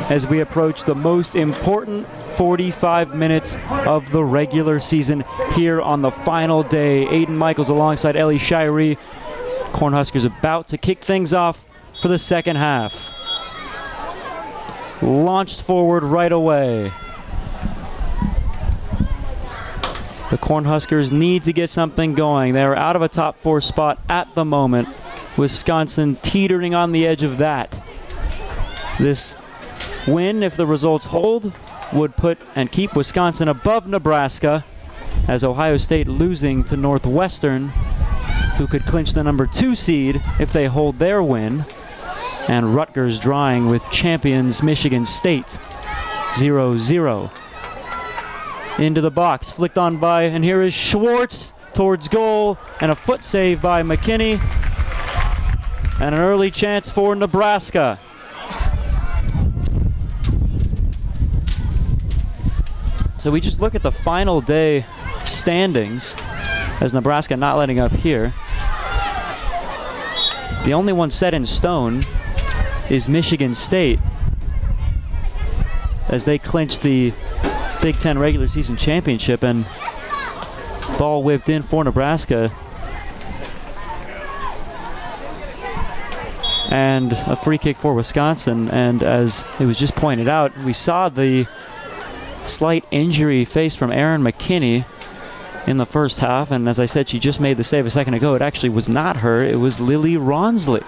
as we approach the most important 45 minutes of the regular season here on the final day. Aiden Michaels alongside Ellie Shirey. Cornhuskers about to kick things off for the second half. Launched forward right away. The Cornhuskers need to get something going. They're out of a top 4 spot at the moment. Wisconsin teetering on the edge of that. This win, if the results hold, would put and keep Wisconsin above Nebraska, as Ohio State losing to Northwestern, who could clinch the number 2 seed if they hold their win, and Rutgers drawing with champions Michigan State 0-0. Into the box, flicked on by, and here is Schwartz towards goal, and a foot save by McKinney, and an early chance for Nebraska. So we just look at the final day standings, as Nebraska not letting up here. The only one set in stone is Michigan State, as they clinch the Big Ten regular season championship, and ball whipped in for Nebraska. And a free kick for Wisconsin, and as it was just pointed out, we saw the slight injury faced from Erin McKinney in the first half, and as I said, she just made the save a second ago. It actually was not her, it was Lily Ronsley,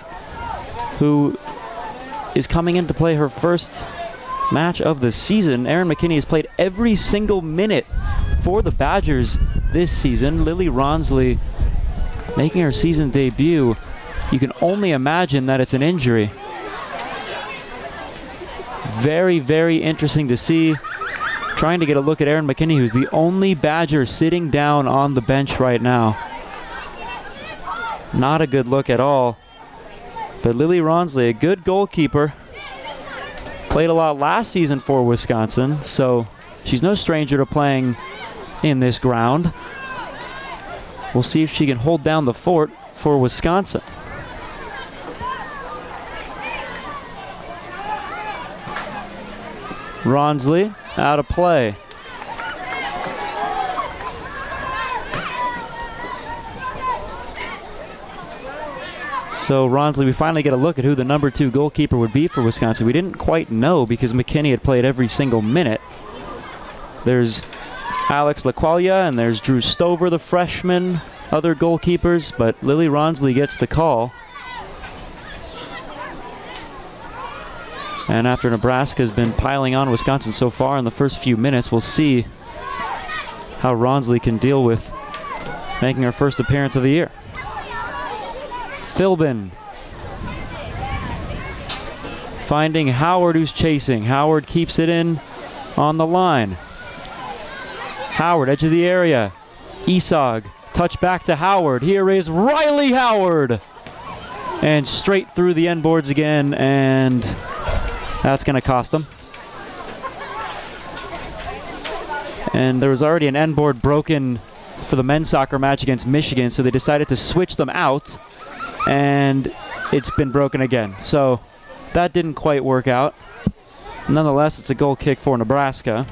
who is coming in to play her first match of the season. Erin McKinney has played every single minute for the Badgers this season. Lily Ronsley making her season debut. You can only imagine that it's an injury. Very, very interesting to see. Trying to get a look at Erin McKinney, who's the only Badger sitting down on the bench right now. Not a good look at all. But Lily Ronsley, a good goalkeeper. Played a lot last season for Wisconsin, so she's no stranger to playing in this ground. We'll see if she can hold down the fort for Wisconsin. Ronsley out of play. So Ronsley, we finally get a look at who the number 2 goalkeeper would be for Wisconsin. We didn't quite know because McKinney had played every single minute. There's Alex LaQualia and there's Drew Stover, the freshman, other goalkeepers, but Lily Ronsley gets the call. And after Nebraska's been piling on Wisconsin so far in the first few minutes, we'll see how Ronsley can deal with making her first appearance of the year. Philbin finding Howard, who's chasing. Howard keeps it in on the line. Howard, edge of the area. Esog, touch back to Howard. Here is Riley Howard. And straight through the end boards again, and that's going to cost them. And there was already an end board broken for the men's soccer match against Michigan, so they decided to switch them out, and it's been broken again. So that didn't quite work out. Nonetheless, it's a goal kick for Nebraska.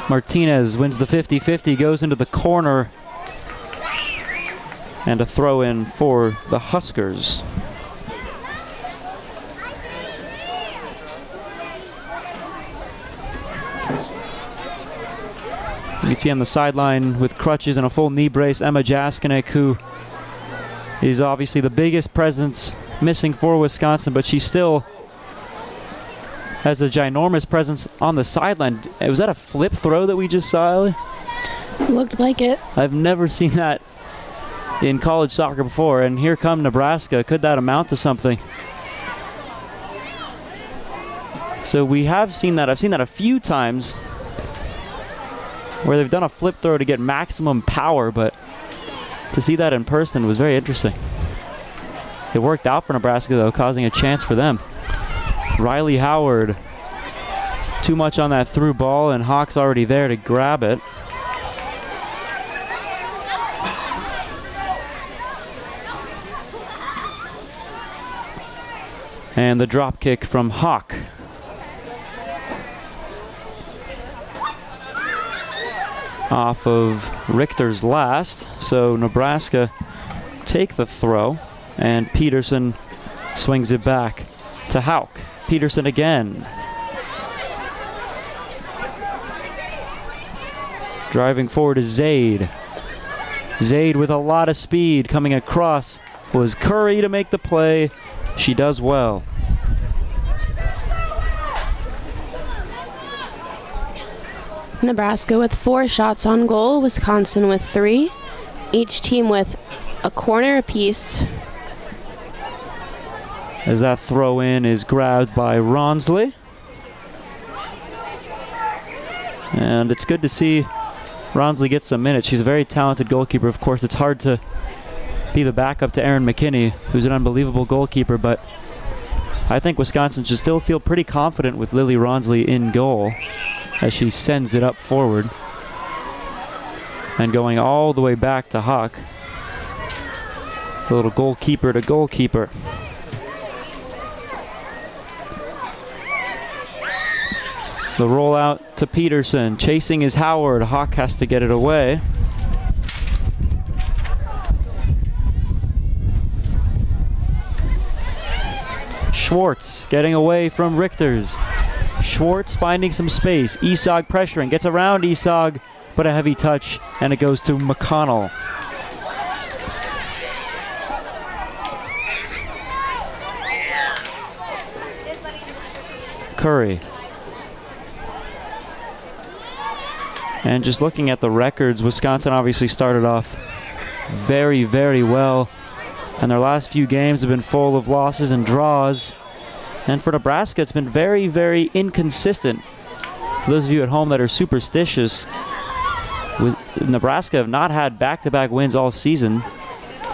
Martinez wins the 50-50, goes into the corner, and a throw in for the Huskers. You can see on the sideline with crutches and a full knee brace, Emma Jaskinek, who is obviously the biggest presence missing for Wisconsin, but she still has a ginormous presence on the sideline. Was that a flip throw that we just saw, Ellie? Looked like it. I've never seen that in college soccer before, and here come Nebraska. Could that amount to something? So we have seen that. I've seen that a few times where they've done a flip throw to get maximum power, but to see that in person was very interesting. It worked out for Nebraska, though, causing a chance for them. Riley Howard, too much on that through ball, and Hawk's already there to grab it. And the drop kick from Hawk. Off of Richter's last, so Nebraska take the throw, and Peterson swings it back to Hauk. Peterson again. Driving forward is Zaid. Zaid with a lot of speed coming across was Curry to make the play. She does well. Nebraska with 4 shots on goal, Wisconsin with 3. Each team with a corner apiece. As that throw in is grabbed by Ronsley. And it's good to see Ronsley get some minutes. She's a very talented goalkeeper. Of course, it's hard to be the backup to Erin McKinney, who's an unbelievable goalkeeper, but I think Wisconsin should still feel pretty confident with Lily Ronsley in goal as she sends it up forward. And going all the way back to Hawk. A little goalkeeper to goalkeeper. The rollout to Peterson. Chasing is Howard. Hawk has to get it away. Schwartz getting away from Richter's. Schwartz finding some space. Isog pressuring. Gets around Isog, but a heavy touch, and it goes to McConnell. Curry. And just looking at the records, Wisconsin obviously started off very, very well. And their last few games have been full of losses and draws. And for Nebraska, it's been very, very inconsistent. For those of you at home that are superstitious, Nebraska have not had back-to-back wins all season.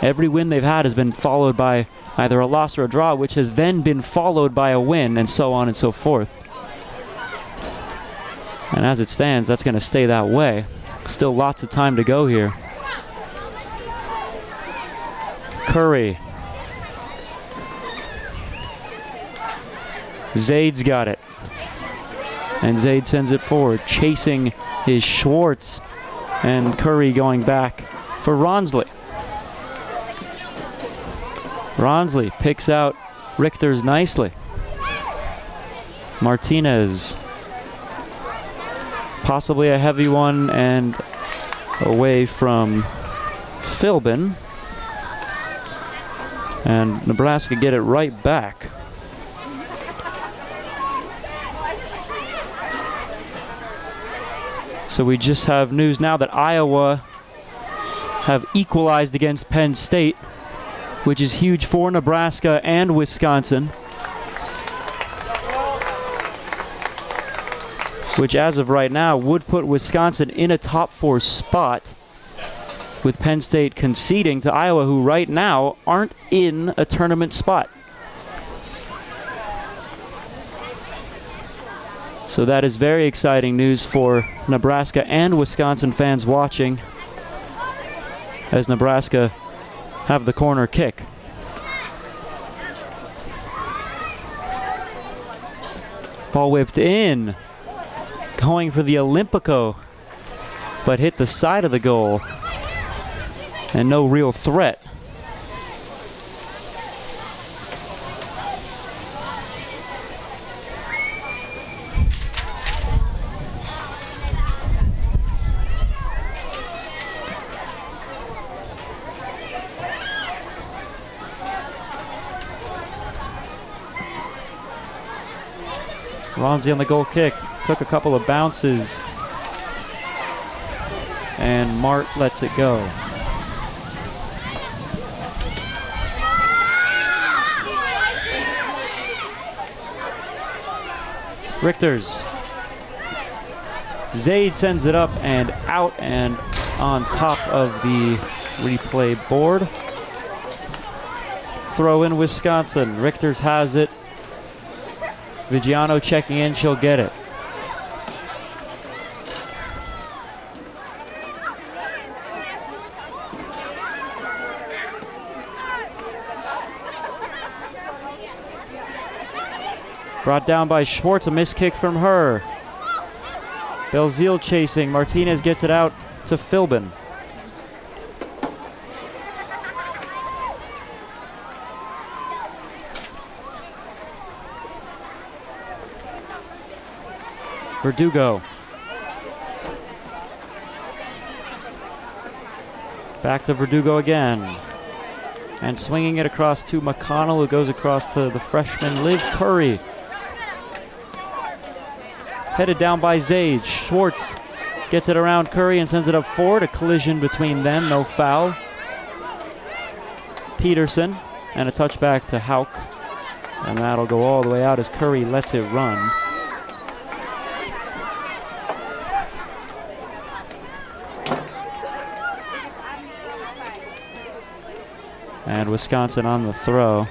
Every win they've had has been followed by either a loss or a draw, which has then been followed by a win, and so on and so forth. And as it stands, that's going to stay that way. Still lots of time to go here. Curry. Zaid's got it. And Zaid sends it forward. Chasing is Schwartz. And Curry going back for Ronsley. Ronsley picks out Richter's nicely. Martinez. Possibly a heavy one and away from Philbin. And Nebraska get it right back. So we just have news now that Iowa have equalized against Penn State, which is huge for Nebraska and Wisconsin. Which as of right now would put Wisconsin in a top 4 spot, with Penn State conceding to Iowa, who right now aren't in a tournament spot. So that is very exciting news for Nebraska and Wisconsin fans watching, as Nebraska have the corner kick. Ball whipped in, going for the Olympico, but hit the side of the goal, and no real threat. Ronsley on the goal kick. Took a couple of bounces. And Mart lets it go. Richters. Zaid sends it up and out and on top of the replay board. Throw in Wisconsin. Richters has it. Vigiano checking in. She'll get it. Brought down by Schwartz, a missed kick from her. Belzile chasing. Martinez gets it out to Philbin. Verdugo. Back to Verdugo again. And swinging it across to McConnell, who goes across to the freshman Liv Curry. Headed down by Zaid. Schwartz gets it around Curry and sends it up forward. A collision between them, no foul. Peterson and a touchback to Hauk. And that'll go all the way out as Curry lets it run. And Wisconsin on the throw.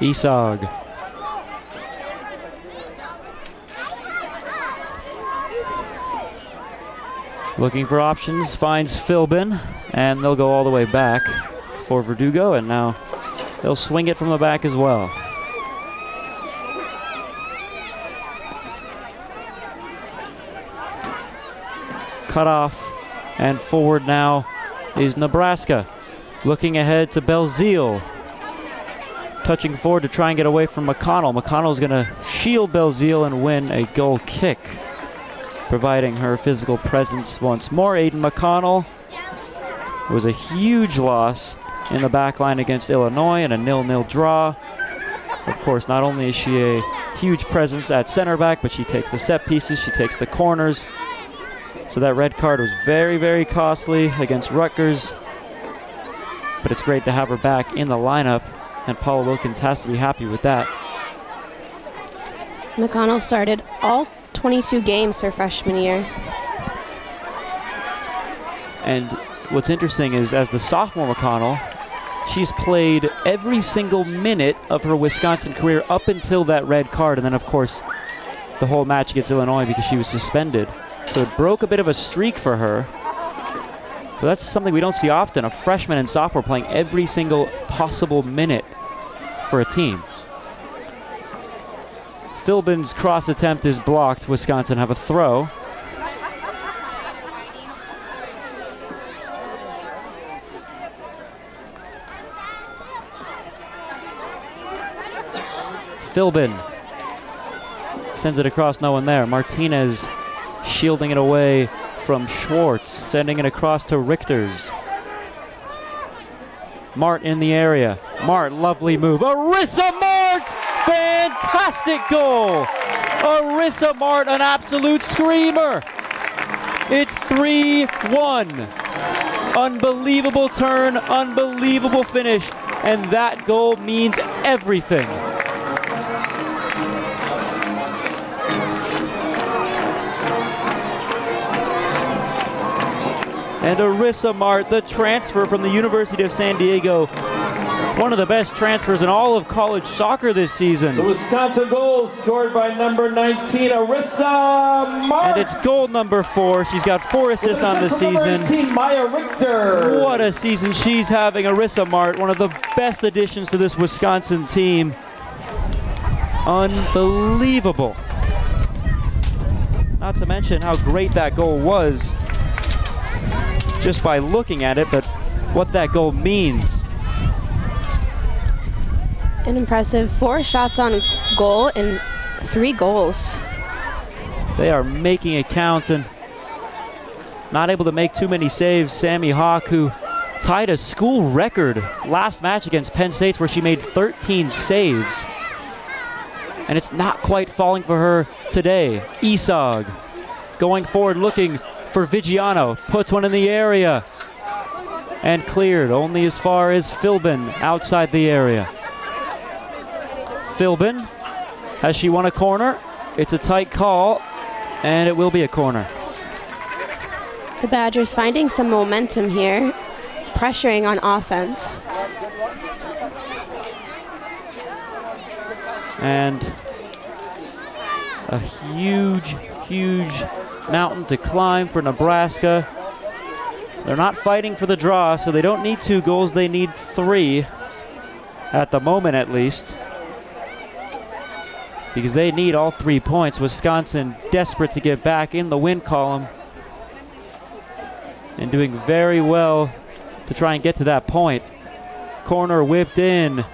Isog. Looking for options, finds Philbin, and they'll go all the way back for Verdugo, and now they'll swing it from the back as well. Cut off, and forward now is Nebraska. Looking ahead to Belzile. Touching forward to try and get away from McConnell. McConnell's going to shield Belzile and win a goal kick, providing her physical presence once more. Aiden McConnell was a huge loss in the back line against Illinois and a 0-0 draw. Of course, not only is she a huge presence at center back, but she takes the set pieces, she takes the corners. So that red card was very, very costly against Rutgers. But it's great to have her back in the lineup, and Paula Wilkins has to be happy with that. McConnell started all 22 games her freshman year. And what's interesting is, as the sophomore McConnell, she's played every single minute of her Wisconsin career up until that red card, and then of course the whole match against Illinois because she was suspended. So it broke a bit of a streak for her. But that's something we don't see often, a freshman and sophomore playing every single possible minute for a team. Philbin's cross attempt is blocked. Wisconsin have a throw. Philbin sends it across, no one there. Martinez shielding it away from Schwartz, sending it across to Richters. Mart in the area. Mart, lovely move. Arissa Mart! Fantastic goal! Arissa Mart, an absolute screamer. It's 3-1. Unbelievable turn, unbelievable finish, and that goal means everything. And Arissa Mart, the transfer from the University of San Diego, one of the best transfers in all of college soccer this season. The Wisconsin goal scored by number 19, Arissa Mart. And it's goal number 4. She's got 4 assists on the season. 19, Maya Richter. What a season she's having, Arissa Mart, one of the best additions to this Wisconsin team. Unbelievable. Not to mention how great that goal was just by looking at it, but what that goal means. An impressive 4 shots on goal and 3 goals. They are making it count and not able to make too many saves. Sammy Hawk, who tied a school record last match against Penn State where she made 13 saves. And it's not quite falling for her today. Isog going forward looking for Vigiano. Puts one in the area. And cleared only as far as Philbin outside the area. Philbin, has she won a corner? It's a tight call, and it will be a corner. The Badgers finding some momentum here, pressuring on offense. And a huge, huge mountain to climb for Nebraska. They're not fighting for the draw, so they don't need 2 goals. They need 3, at the moment at least, because they need all 3 points. Wisconsin desperate to get back in the win column and doing very well to try and get to that point. Corner whipped in.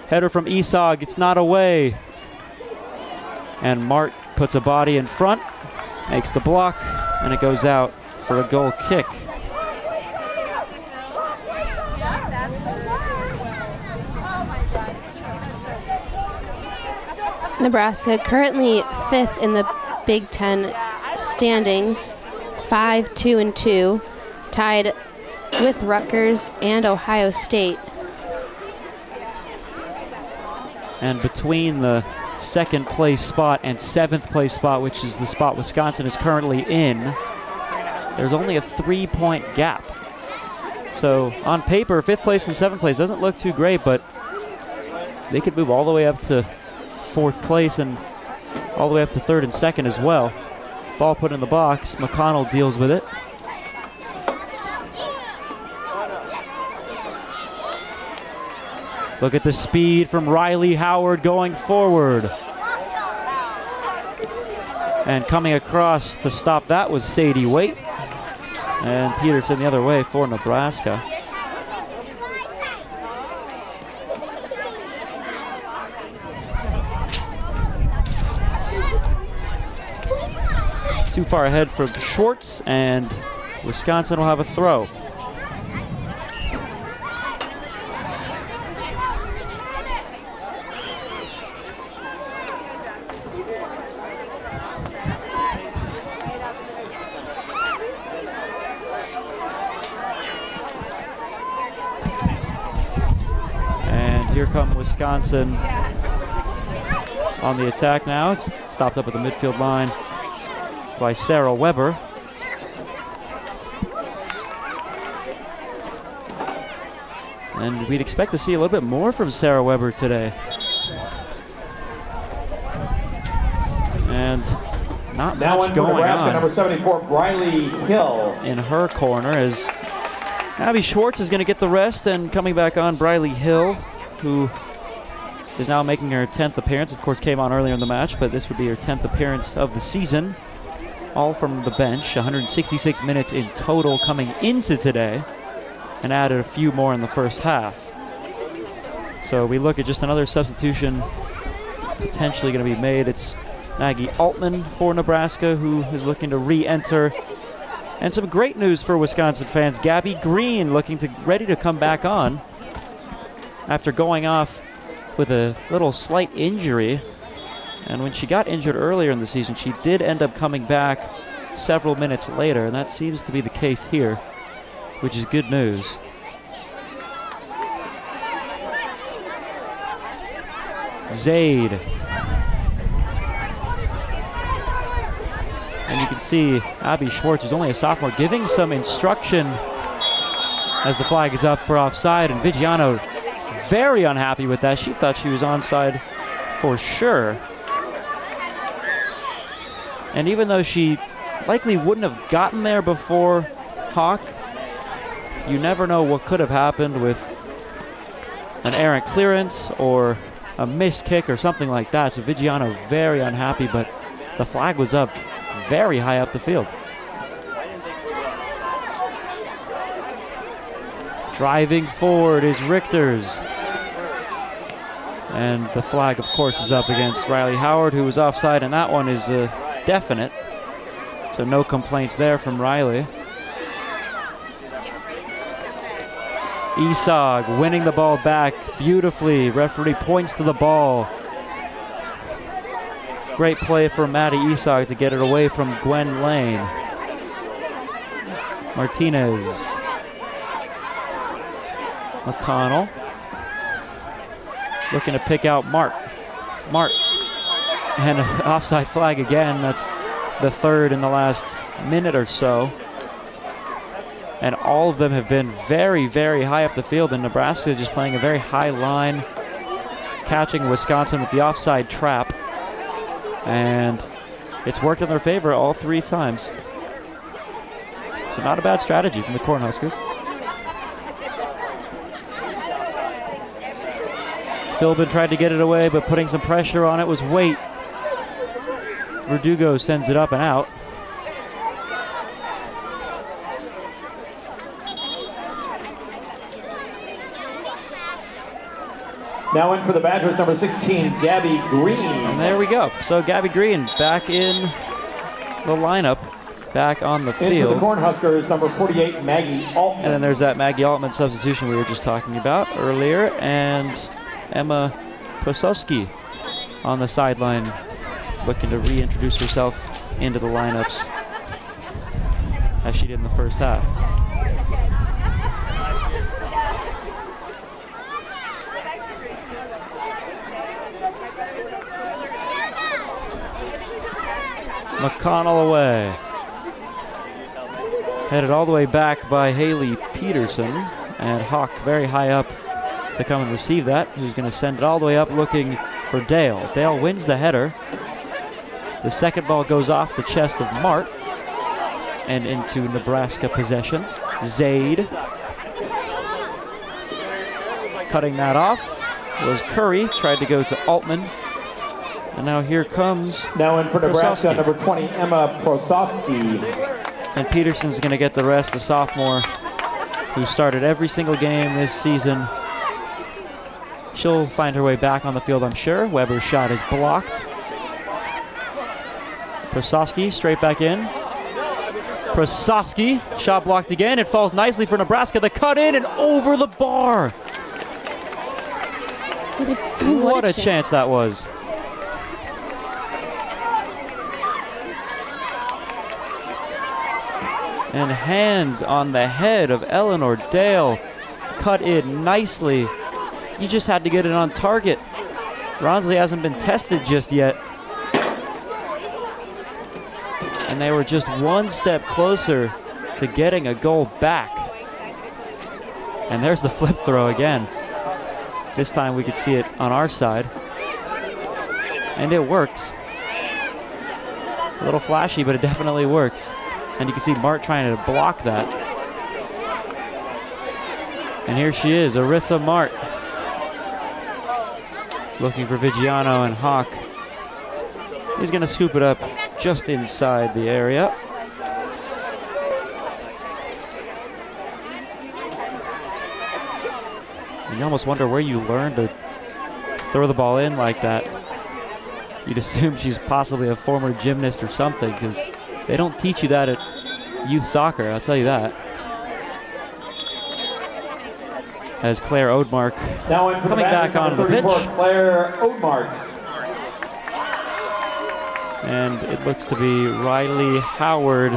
Header from Isog. It's not away. And Mart puts a body in front, makes the block, and it goes out for a goal kick. Nebraska currently 5th in the Big Ten standings, 5-2-2, tied with Rutgers and Ohio State. And between the 2nd place spot and 7th place spot, which is the spot Wisconsin is currently in, there's only a 3-point gap. So on paper, 5th place and 7th place doesn't look too great, but they could move all the way up to 4th place and all the way up to 3rd and 2nd as well. Ball put in the box. McConnell deals with it. Look at the speed from Riley Howard going forward. And coming across to stop that was Sadie Waite. And Peterson the other way for Nebraska. Too far ahead for Schwartz, and Wisconsin will have a throw. And here come Wisconsin on the attack now. It's stopped up at the midfield line by Sarah Weber. And we'd expect to see a little bit more from Sarah Weber today. And not now much going Nebraska, on. Number 74, Briley Hill. In her corner as Abby Schwartz is going to get the rest, and coming back on, Briley Hill, who is now making her 10th appearance. Of course, came on earlier in the match, but this would be her 10th appearance of the season. All from the bench, 166 minutes in total coming into today, and added a few more in the first half. So we look at just another substitution potentially going to be made. It's Maggie Altman for Nebraska, who is looking to re-enter. And some great news for Wisconsin fans. Gabby Green ready to come back on after going off with a little slight injury. And when she got injured earlier in the season, she did end up coming back several minutes later, and that seems to be the case here, which is good news. Zaid. And you can see Abby Schwartz, who's only a sophomore, giving some instruction as the flag is up for offside, and Vigiano very unhappy with that. She thought she was onside for sure. And even though she likely wouldn't have gotten there before Hawk, you never know what could have happened with an errant clearance or a missed kick or something like that. So Vigiano very unhappy, but the flag was up very high up the field. Driving forward is Richters. And the flag, of course, is up against Riley Howard, who was offside, and that one is definite. So no complaints there from Riley. Esog winning the ball back beautifully. Referee points to the ball. Great play for Maddie Esog to get it away from Gwen Lane. Martinez. McConnell. Looking to pick out Mart. And an offside flag again. That's the third in the last minute or so. And all of them have been very, very high up the field. And Nebraska just playing a very high line, catching Wisconsin with the offside trap. And it's worked in their favor all 3 times. So not a bad strategy from the Cornhuskers. Philbin tried to get it away, but putting some pressure on it was Waite. Verdugo sends it up and out. Now in for the Badgers, number 16, Gabby Green. And there we go. So Gabby Green back in the lineup, back on the field. Into the Cornhuskers, number 48, Maggie Altman. And then there's that Maggie Altman substitution we were just talking about earlier. And Emma Prosowski on the sideline, looking to reintroduce herself into the lineups as she did in the first half. McConnell away. Headed all the way back by Haley Peterson. And Hawk very high up to come and receive that. Who's going to send it all the way up looking for Dale. Dale wins the header. The second ball goes off the chest of Mart and into Nebraska possession. Zaid. Cutting that off was Curry. Tried to go to Altman. And now here comes now in for Nebraska, Prosowski. number 20, Emma Prosowski. And Peterson's going to get the rest, the sophomore who started every single game this season. She'll find her way back on the field, I'm sure. Weber's shot is blocked. Prosowski straight back in. Prosowski, shot blocked again. It falls nicely for Nebraska. The cut in and over the bar. What a chance that was. And hands on the head of Eleanor Dale. Cut in nicely. You just had to get it on target. Ronsley hasn't been tested just yet. And they were just one step closer to getting a goal back. And there's the flip throw again. This time we could see it on our side. And it works. A little flashy, but it definitely works. And you can see Mart trying to block that. And here she is, Arissa Mart. Looking for Vigiano and Hawk. He's going to scoop it up just inside the area. And you almost wonder where you learned to throw the ball in like that. You'd assume she's possibly a former gymnast or something, because they don't teach you that at youth soccer, I'll tell you that. As Claire Odemark coming back onto the pitch. Claire Odemark. And it looks to be Riley Howard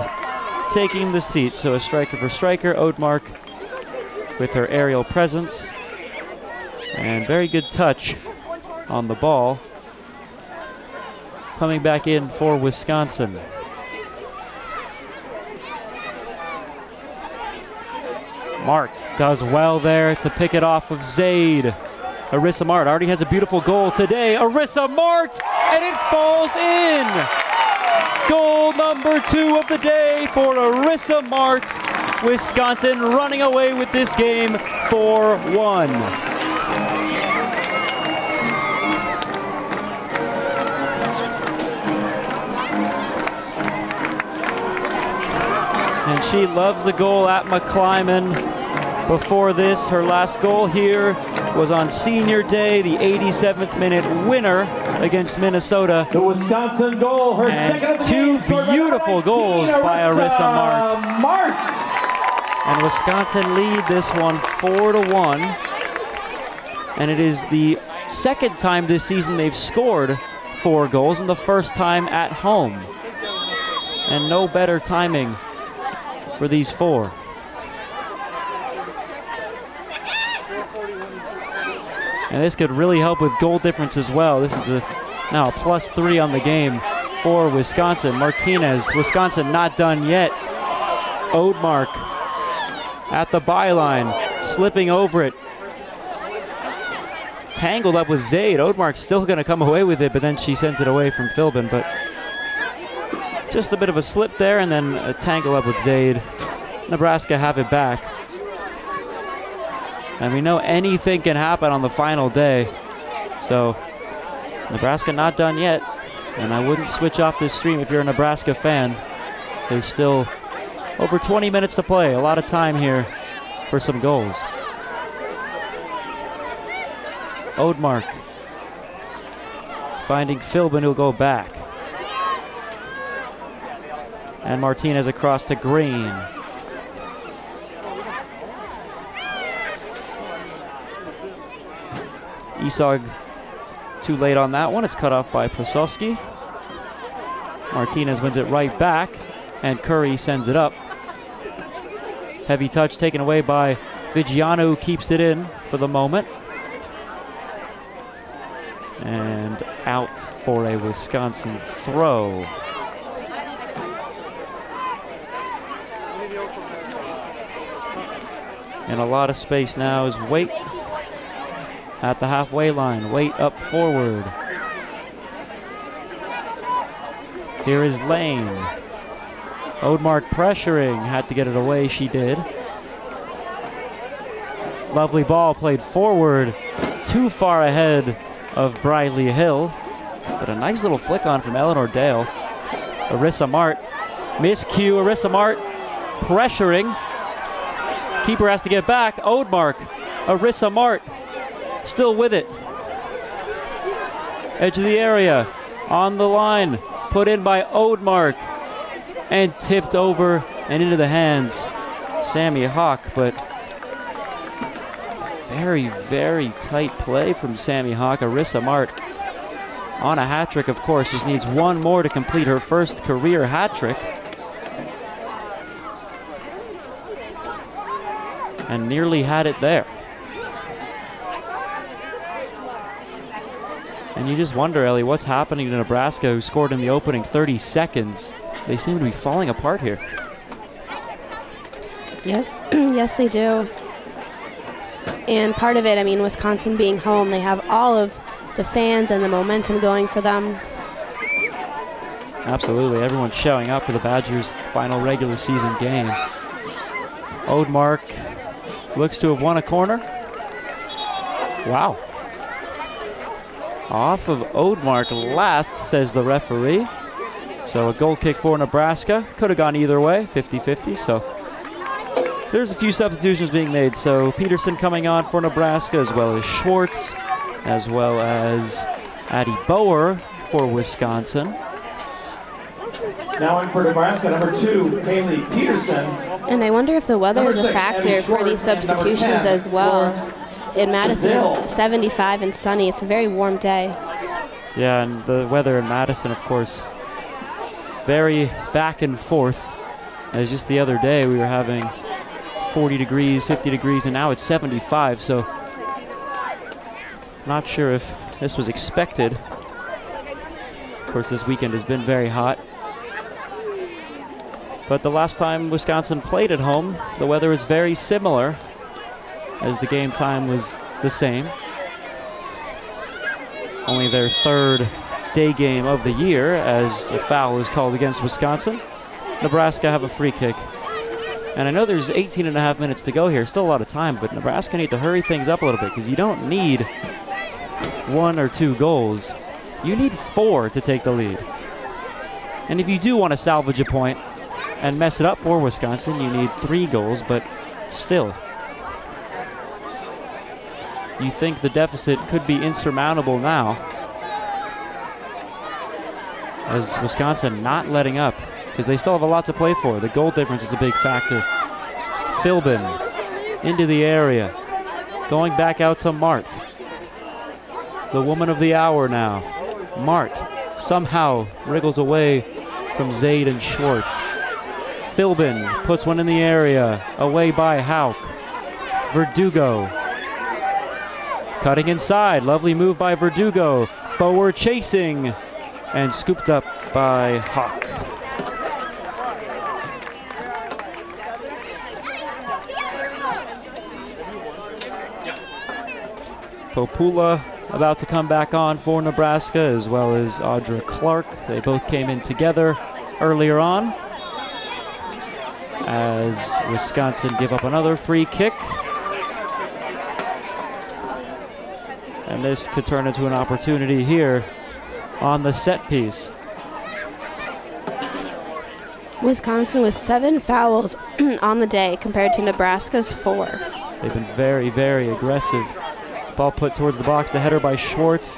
taking the seat. So a striker for striker, Odemark with her aerial presence. And very good touch on the ball. Coming back in for Wisconsin. Mart does well there to pick it off of Zaid. Arissa Mart already has a beautiful goal today. Arissa Mart, and it falls in. Goal number 2 of the day for Arissa Mart. Wisconsin running away with this game 4-1. And she loves a goal at McClyman. Before this, her last goal here was on Senior Day, the 87th minute winner against Minnesota. The Wisconsin goal, her and second of the 2 game, beautiful goals by Arissa Mart. And Wisconsin lead this one 4-1. And it is the second time this season they've scored 4 goals, and the first time at home. And no better timing for these 4. And this could really help with goal difference as well. This is now a +3 on the game for Wisconsin. Martinez, Wisconsin not done yet. Odemark at the byline, slipping over it. Tangled up with Zaid. Odemark's still going to come away with it, but then she sends it away from Philbin. But just a bit of a slip there, and then a tangle up with Zaid. Nebraska have it back. And we know anything can happen on the final day. So Nebraska not done yet. And I wouldn't switch off this stream if you're a Nebraska fan. There's still over 20 minutes to play. A lot of time here for some goals. Odemark finding Philbin, who'll go back. And Martinez across to Green. Isog too late on that one. It's cut off by Prososki. Martinez wins it right back, and Curry sends it up. Heavy touch taken away by Vigiano, who keeps it in for the moment. And out for a Wisconsin throw. And a lot of space now is Waite at the halfway line. Waite up forward. Here is Lane. Odemark pressuring, had to get it away, she did. Lovely ball played forward, too far ahead of Briley Hill. But a nice little flick on from Eleanor Dale. Arissa Mart, miscue, Arissa Mart pressuring. Keeper has to get back, Odemark, Arissa Mart still with it. Edge of the area, on the line, put in by Odemark, and tipped over and into the hands. Sammy Hawk, but very, very tight play from Sammy Hawk. Arissa Mart on a hat trick, of course, just needs one more to complete her first career hat trick. And nearly had it there. And you just wonder, Ellie, what's happening to Nebraska, who scored in the opening 30 seconds? They seem to be falling apart here. Yes, yes they do. And part of it, I mean, Wisconsin being home, they have all of the fans and the momentum going for them. Absolutely, everyone's showing up for the Badgers' final regular season game. Odemark looks to have won a corner. Wow. Off of Odemark last, says the referee. So a goal kick for Nebraska. Could have gone either way, 50-50. So there's a few substitutions being made. So Peterson coming on for Nebraska, as well as Schwartz, as well as Addie Bower for Wisconsin. Now in for Nebraska, number 2, Haley Peterson. And I wonder if the weather Number is a 6, factor Abby for Schwartz, these and number substitutions 10, as well. Florence In Madison, DeVille. it's 75 and sunny. It's a very warm day. Yeah, and the weather in Madison, of course, very back and forth. As just the other day, we were having 40 degrees, 50 degrees, and now it's 75. So not sure if this was expected. Of course, this weekend has been very hot. But the last time Wisconsin played at home, the weather was very similar, as the game time was the same. Only their third day game of the year, as a foul was called against Wisconsin. Nebraska have a free kick. And I know there's 18 and a half minutes to go here, still a lot of time, but Nebraska need to hurry things up a little bit, because you don't need 1 or 2 goals. You need 4 to take the lead. And if you do want to salvage a point and mess it up for Wisconsin, you need 3 goals, but still. You think the deficit could be insurmountable now, as Wisconsin not letting up, because they still have a lot to play for. The goal difference is a big factor. Philbin into the area. Going back out to Mart. The woman of the hour now. Mart somehow wriggles away from Zaid and Schwartz. Philbin puts one in the area. Away by Hauk. Verdugo. Cutting inside. Lovely move by Verdugo. Bower chasing. And scooped up by Hauk. Popula about to come back on for Nebraska, as well as Audra Clark. They both came in together earlier on as Wisconsin give up another free kick. And this could turn into an opportunity here on the set piece. Wisconsin with 7 fouls on the day compared to Nebraska's 4. They've been very, very aggressive. Ball put towards the box, the header by Schwartz.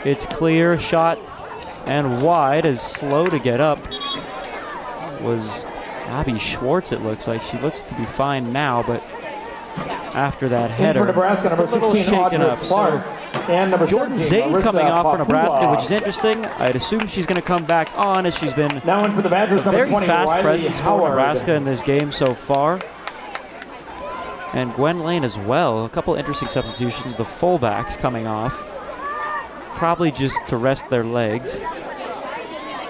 It's clear, shot, and wide, is slow to get up. Was Abby Schwartz, it looks like. She looks to be fine now, but after that header, for Nebraska, number 16, shaken up. Clark, and number Jordan 17, Zaid coming off for Papua. Nebraska, which is interesting. I'd assume she's going to come back on, as she's been Now in for the Badgers, a number very 20, fast Riley presence for Howard. Nebraska in this game so far. And Gwen Lane as well. A couple interesting substitutions. The fullbacks coming off, probably just to rest their legs,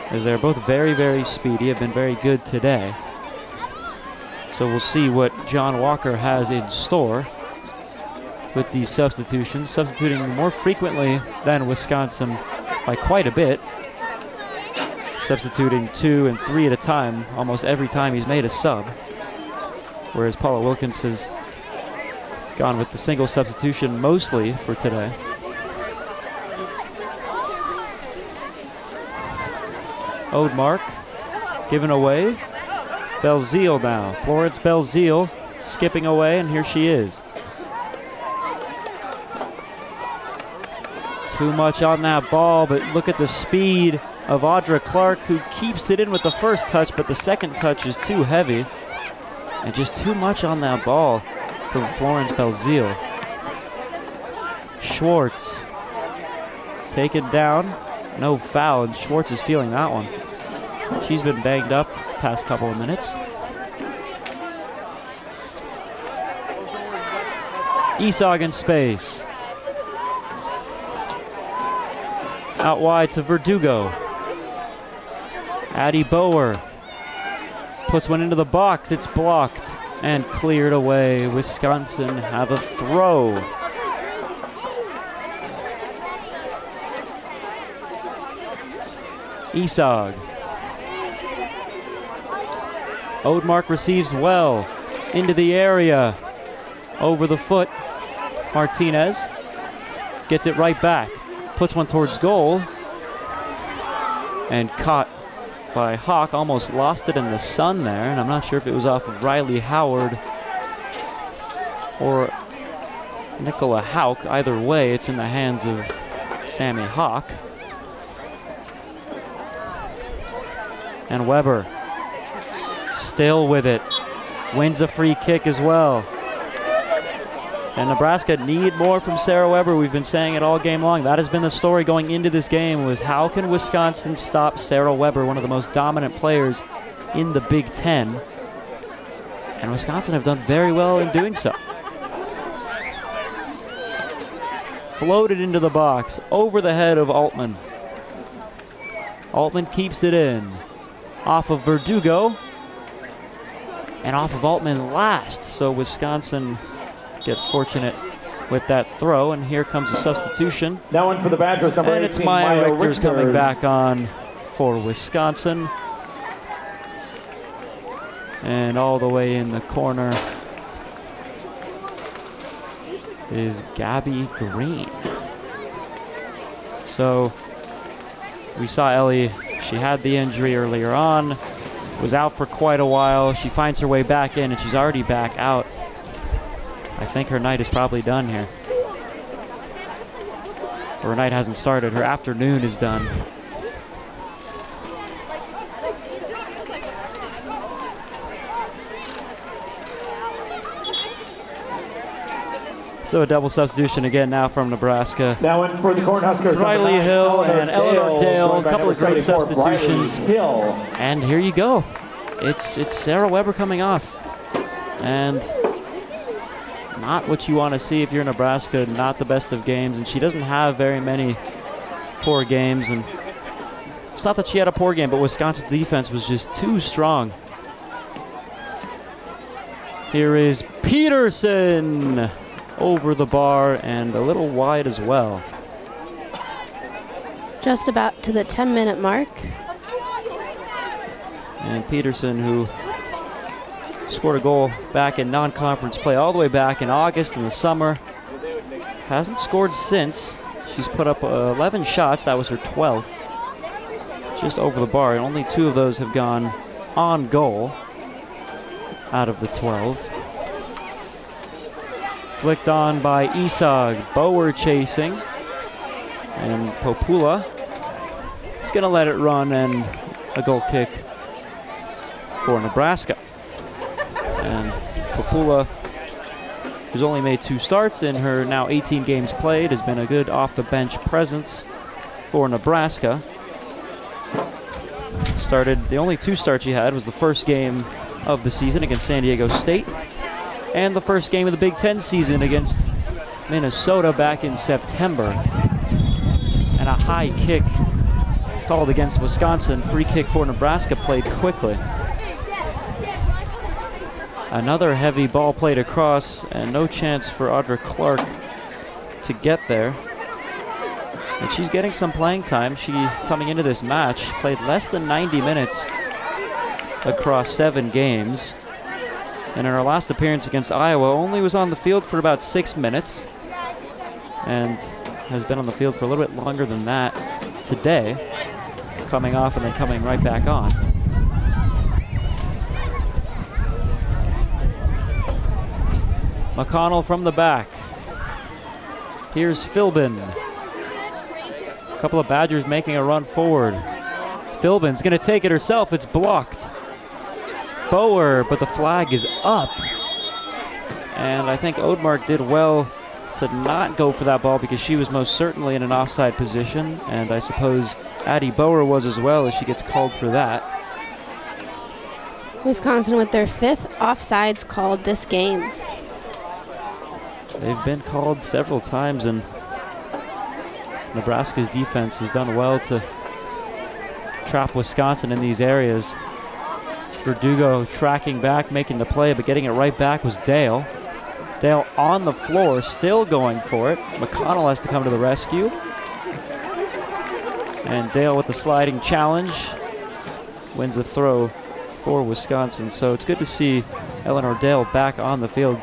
as they're both very, very speedy, have been very good today. So we'll see what John Walker has in store with these substitutions, substituting more frequently than Wisconsin by quite a bit, substituting 2 and 3 at a time almost every time he's made a sub, whereas Paula Wilkins has gone with the single substitution mostly for today. Odemark given away. Belzile now. Florence Belzile skipping away, and here she is. Too much on that ball, but look at the speed of Audra Clark, who keeps it in with the first touch, but the second touch is too heavy. And just too much on that ball from Florence Belzile. Schwartz taken down. No foul, and Schwartz is feeling that one. She's been banged up past couple of minutes. Esog in space. Out wide to Verdugo. Addie Bower puts one into the box. It's blocked and cleared away. Wisconsin have a throw. Esog. Odemark receives well into the area. Over the foot. Martinez gets it right back. Puts one towards goal. And caught by Hauk. Almost lost it in the sun there. And I'm not sure if it was off of Riley Howard or Nicola Hauk. Either way, it's in the hands of Sammy Hauk. And Weber still with it. Wins a free kick as well. And Nebraska need more from Sarah Weber. We've been saying it all game long. That has been the story going into this game, was how can Wisconsin stop Sarah Weber, one of the most dominant players in the Big Ten. And Wisconsin have done very well in doing so. Floated into the box, over the head of Altman. Altman keeps it in. Off of Verdugo. And off of Altman last. So Wisconsin get fortunate with that throw, and here comes a substitution. Now in for the Badgers, number 18, and it's Maya Richter's coming Richter. back on for Wisconsin. And all the way in the corner is Gabby Green. So we saw Ellie, she had the injury earlier on, was out for quite a while. She finds her way back in, and she's already back out. I think her night is probably done here. Or her night hasn't started. Her afternoon is done. So a double substitution again now from Nebraska. Now in for the Cornhuskers. Riley Hill and Eleanor Dale, a couple of great 74, substitutions. Hill. And here you go. It's Sarah Weber coming off. And not what you want to see if you're Nebraska, not the best of games. And she doesn't have very many poor games. And it's not that she had a poor game, but Wisconsin's defense was just too strong. Here is Peterson over the bar and a little wide as well. Just about to the 10-minute mark. And Peterson, who scored a goal back in non-conference play all the way back in August in the summer, hasn't scored since. She's put up 11 shots. That was her 12th. Just over the bar, and only 2 of those have gone on goal out of the 12. Flicked on by Isag. Bower chasing. And Popula is going to let it run, and a goal kick for Nebraska. And Popula, who's only made 2 starts in her now 18 games played, has been a good off-the-bench presence for Nebraska. Started, the only 2 starts she had was the first game of the season against San Diego State and the first game of the Big Ten season against Minnesota back in September. And a high kick called against Wisconsin. Free kick for Nebraska, played quickly. Another heavy ball played across, and no chance for Audra Clark to get there. And she's getting some playing time. She, coming into this match, played less than 90 minutes across 7 games. And in her last appearance against Iowa, only was on the field for about 6 minutes. And has been on the field for a little bit longer than that today, coming off and then coming right back on. McConnell from the back. Here's Philbin. A couple of Badgers making a run forward. Philbin's going to take it herself. It's blocked. Bower, but the flag is up. And I think Odemark did well to not go for that ball because she was most certainly in an offside position. And I suppose Addie Bower was as well, as she gets called for that. Wisconsin with their 5th offsides called this game. They've been called several times, and Nebraska's defense has done well to trap Wisconsin in these areas. Verdugo tracking back, making the play, but getting it right back was Dale. Dale on the floor, still going for it. McConnell has to come to the rescue. And Dale with the sliding challenge wins a throw for Wisconsin. So it's good to see Eleanor Dale back on the field.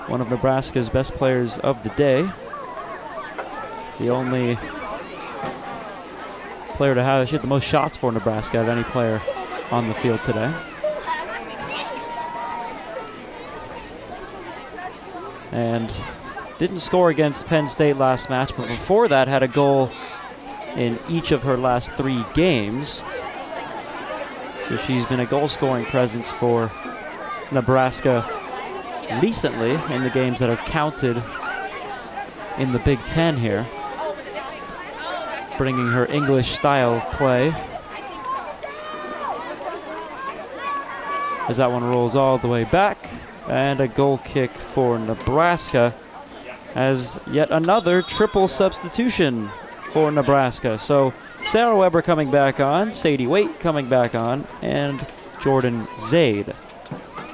One of Nebraska's best players of the day. The only player to have, she had the most shots for Nebraska of any player on the field today. And didn't score against Penn State last match, but before that had a goal in each of her last 3 games. So she's been a goal-scoring presence for Nebraska recently in the games that have counted in the Big Ten here, bringing her English style of play. As that one rolls all the way back, and a goal kick for Nebraska as yet another triple substitution for Nebraska. So Sarah Weber coming back on, Sadie Waite coming back on, and Jordan Zaid.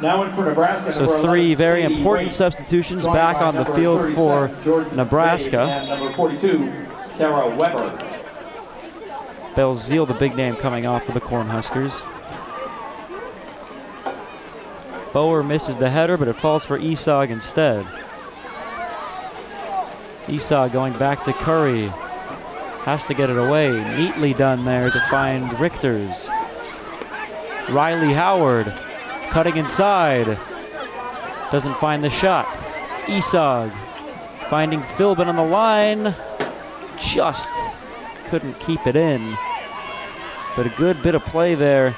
Now in for Nebraska. So 3 very important substitutions back on the field for Nebraska. And number 42, Sarah Weber. Belzile, the big name coming off for the Cornhuskers. Bower misses the header, but it falls for Isag instead. Isag going back to Curry. Has to get it away. Neatly done there to find Richters. Riley Howard cutting inside. Doesn't find the shot. Isag finding Philbin on the line. Just couldn't keep it in. But a good bit of play there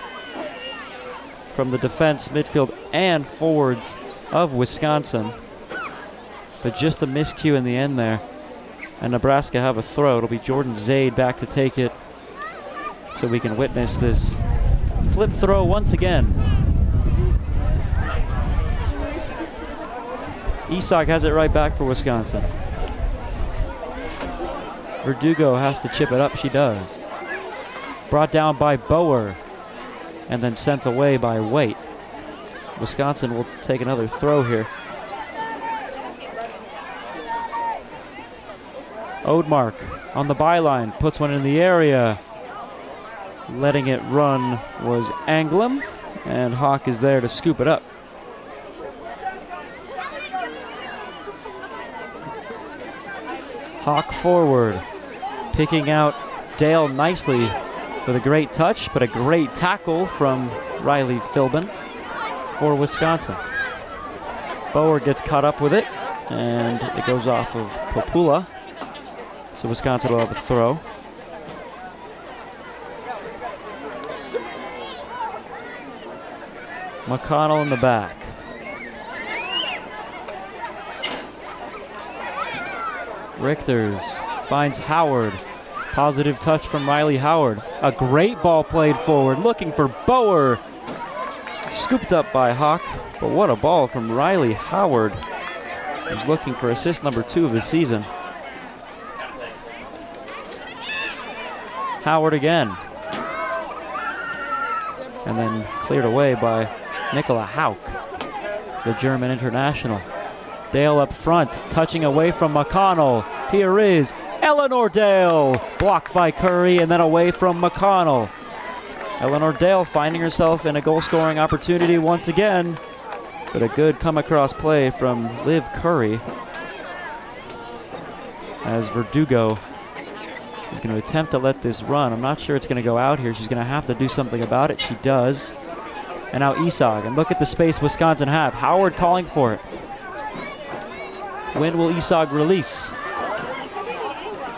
from the defense, midfield, and forwards of Wisconsin. but just a miscue in the end there. And Nebraska have a throw. It'll be Jordan Zaid back to take it, so we can witness this flip throw once again. Isaac has it right back for Wisconsin. Verdugo has to chip it up. She does. Brought down by Bower and then sent away by Waite. Wisconsin will take another throw here. Odemark on the byline, puts one in the area. Letting it run was Anglem, and Hawk is there to scoop it up. Hawk forward, picking out Dale nicely with a great touch, but a great tackle from Riley Philbin for Wisconsin. Bower gets caught up with it, and it goes off of Popula. So Wisconsin will have a throw. McConnell in the back. Richters finds Howard. Positive touch from Riley Howard. A great ball played forward, looking for Bower. Scooped up by Hawk, but what a ball from Riley Howard. He's looking for assist number 2 of the season. Howard again. And then cleared away by Nicola Hauk, the German international. Dale up front, touching away from McConnell. Here is Eleanor Dale, blocked by Curry, and then away from McConnell. Eleanor Dale finding herself in a goal-scoring opportunity once again, but a good come-across play from Liv Curry as Verdugo is going to attempt to let this run. I'm not sure it's going to go out here. She's going to have to do something about it. She does. And now Isag, and look at the space Wisconsin have. Howard calling for it. When will Isag release?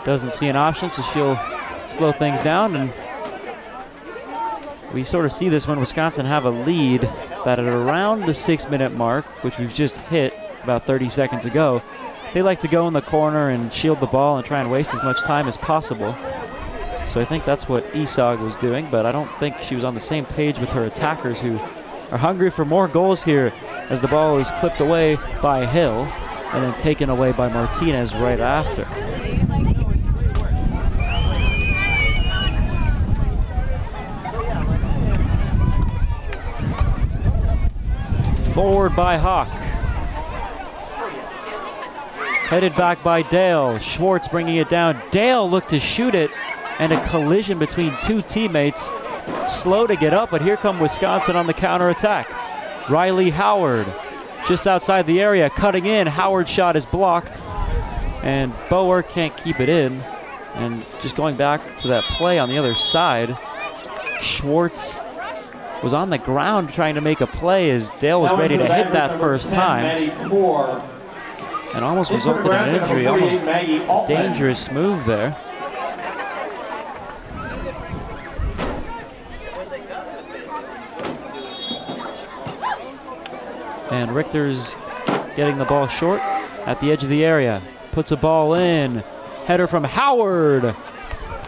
Doesn't see an option, so she'll slow things down. And we sort of see this when Wisconsin have a lead, that at around the 6-minute mark, which we've just hit about 30 seconds ago, they like to go in the corner and shield the ball and try and waste as much time as possible. So I think that's what Isag was doing, but I don't think she was on the same page with her attackers, who are hungry for more goals here, as the ball is clipped away by Hill and then taken away by Martinez right after. Forward by Hawk. Headed back by Dale. Schwartz bringing it down. Dale looked to shoot it, and a collision between two teammates. Slow to get up, but here come Wisconsin on the counterattack. Riley Howard just outside the area, cutting in. Howard's shot is blocked, and Bower can't keep it in. And just going back to that play on the other side, Schwartz was on the ground trying to make a play as Dale was ready to hit that first time, and almost resulted in an injury. Almost a dangerous move there. And Richter's getting the ball short at the edge of the area. Puts a ball in. Header from Howard.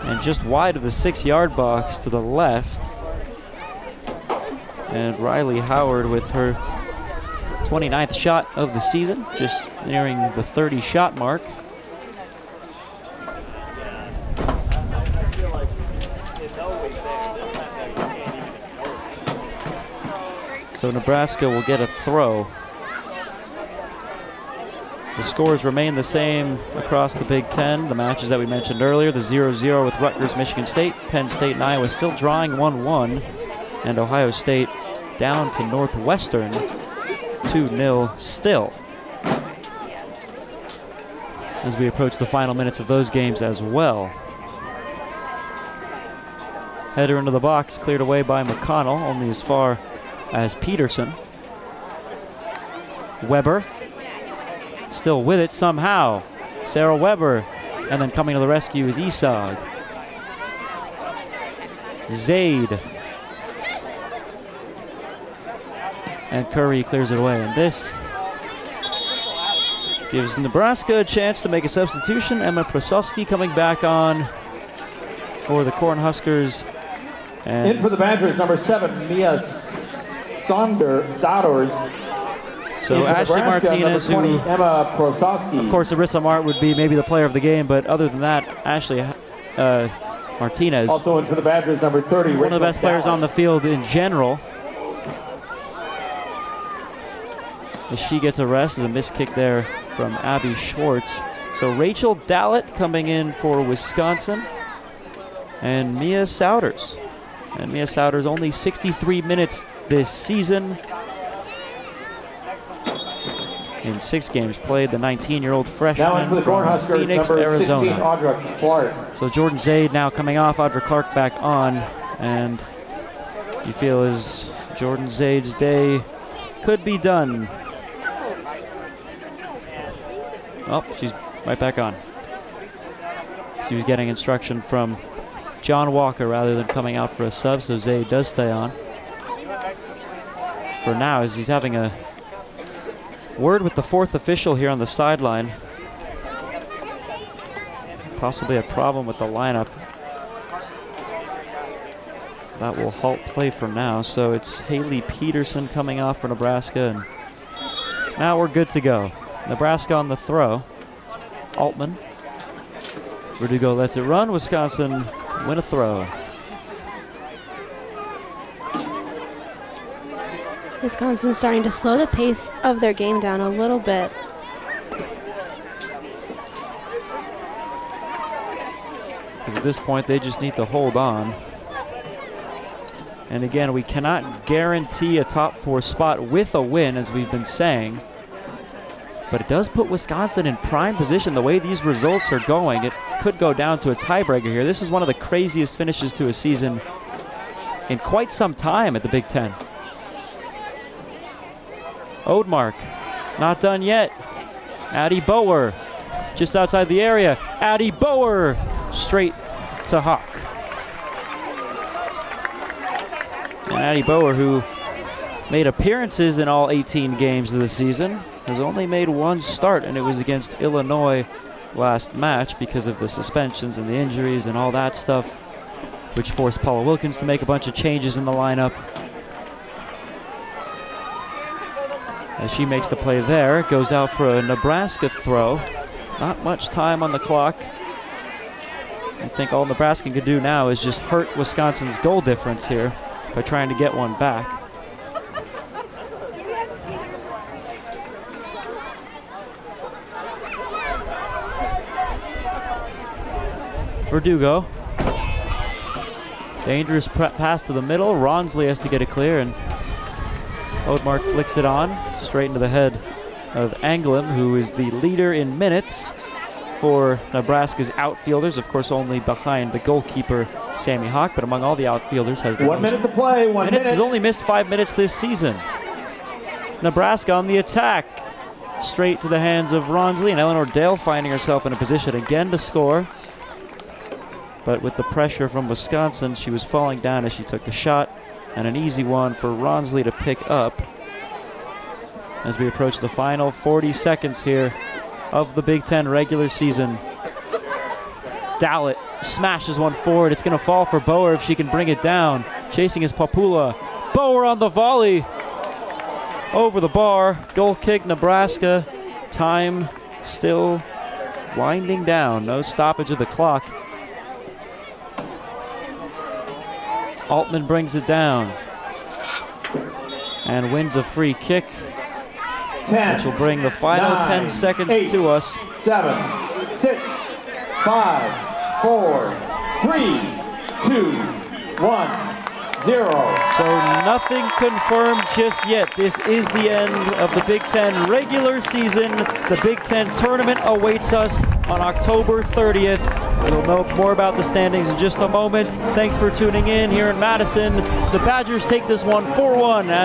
And just wide of the 6-yard box to the left. And Riley Howard with her 29th shot of the season, just nearing the 30-shot mark. So Nebraska will get a throw. The scores remain the same across the Big Ten. The matches that we mentioned earlier, the 0-0 with Rutgers, Michigan State, Penn State and Iowa still drawing 1-1, and Ohio State down to Northwestern 2-0 still, as we approach the final minutes of those games as well. Header into the box, cleared away by McConnell, only as far as Peterson. Weber still with it somehow. Sarah Weber, and then coming to the rescue is Isag. Zaid. And Curry clears it away. And this Gives Nebraska a chance to make a substitution. Emma Prosowski coming back on for the Cornhuskers. And in for the Badgers, number 7, Mia Saunders. So Ashley Martinez, who, Emma Prosowski. Of course, Arissa Mart would be maybe the player of the game, but other than that, Ashley Martinez. Also in for the Badgers, number 30, one of the best players on the field in general. As she gets a rest, is a missed kick there from Abby Schwartz. So Rachel Dallett coming in for Wisconsin, and Mia Souders. And Mia Souders only 63 minutes this season. In 6 games played, the 19-year-old freshman from Phoenix, number Arizona. 16, Audra Clark. So Jordan Zaid now coming off, Audra Clark back on, and you feel as Jordan Zaid's day could be done. Oh, she's right back on. She was getting instruction from John Walker rather than coming out for a sub, so Zaid does stay on. For now, as he's having a word with the 4th official here on the sideline. Possibly a problem with the lineup. That will halt play for now, so it's Haley Peterson coming off for Nebraska, and now we're good to go. Nebraska on the throw. Altman. Verdugo lets it run. Wisconsin win a throw. Wisconsin's starting to slow the pace of their game down a little bit. Because at this point, they just need to hold on. And again, we cannot guarantee a top 4 spot with a win, as we've been saying. But it does put Wisconsin in prime position. The way these results are going, it could go down to a tiebreaker here. This is one of the craziest finishes to a season in quite some time at the Big Ten. Odemark, not done yet. Addie Bower, just outside the area. Addie Bower, straight to Hawk. And Addie Bower, who made appearances in all 18 games of the season, has only made 1 start, and it was against Illinois last match because of the suspensions and the injuries and all that stuff, which forced Paula Wilkins to make a bunch of changes in the lineup. As she makes the play there, goes out for a Nebraska throw. Not much time on the clock. I think all Nebraska can do now is just hurt Wisconsin's goal difference here by trying to get one back. Verdugo. Dangerous pass to the middle. Ronsley has to get it clear, and Odemark flicks it on straight into the head of Anglem, who is the leader in minutes for Nebraska's outfielders. Of course, only behind the goalkeeper, Sammy Hawk, but among all the outfielders has the 1 minute to play. 1 minute. Has only missed 5 minutes this season. Nebraska on the attack. Straight to the hands of Ronsley, and Eleanor Dale finding herself in a position again to score. But with the pressure from Wisconsin, she was falling down as she took the shot, and an easy one for Ronsley to pick up as we approach the final 40 seconds here of the Big Ten regular season. Dallett smashes one forward. It's going to fall for Bower if she can bring it down. Chasing is Papula. Bower on the volley. Over the bar. Goal kick, Nebraska. Time still winding down. No stoppage of the clock. Altman brings it down and wins a free kick, 10, which will bring the final 9, 10 seconds 8, to us. 7, 6, 5, 4, 3, 2, 1, 0. So nothing confirmed just yet. This is the end of the Big Ten regular season. The Big Ten tournament awaits us on October 30th. We'll know more about the standings in just a moment. Thanks for tuning in here in Madison. The Badgers take this one 4-1.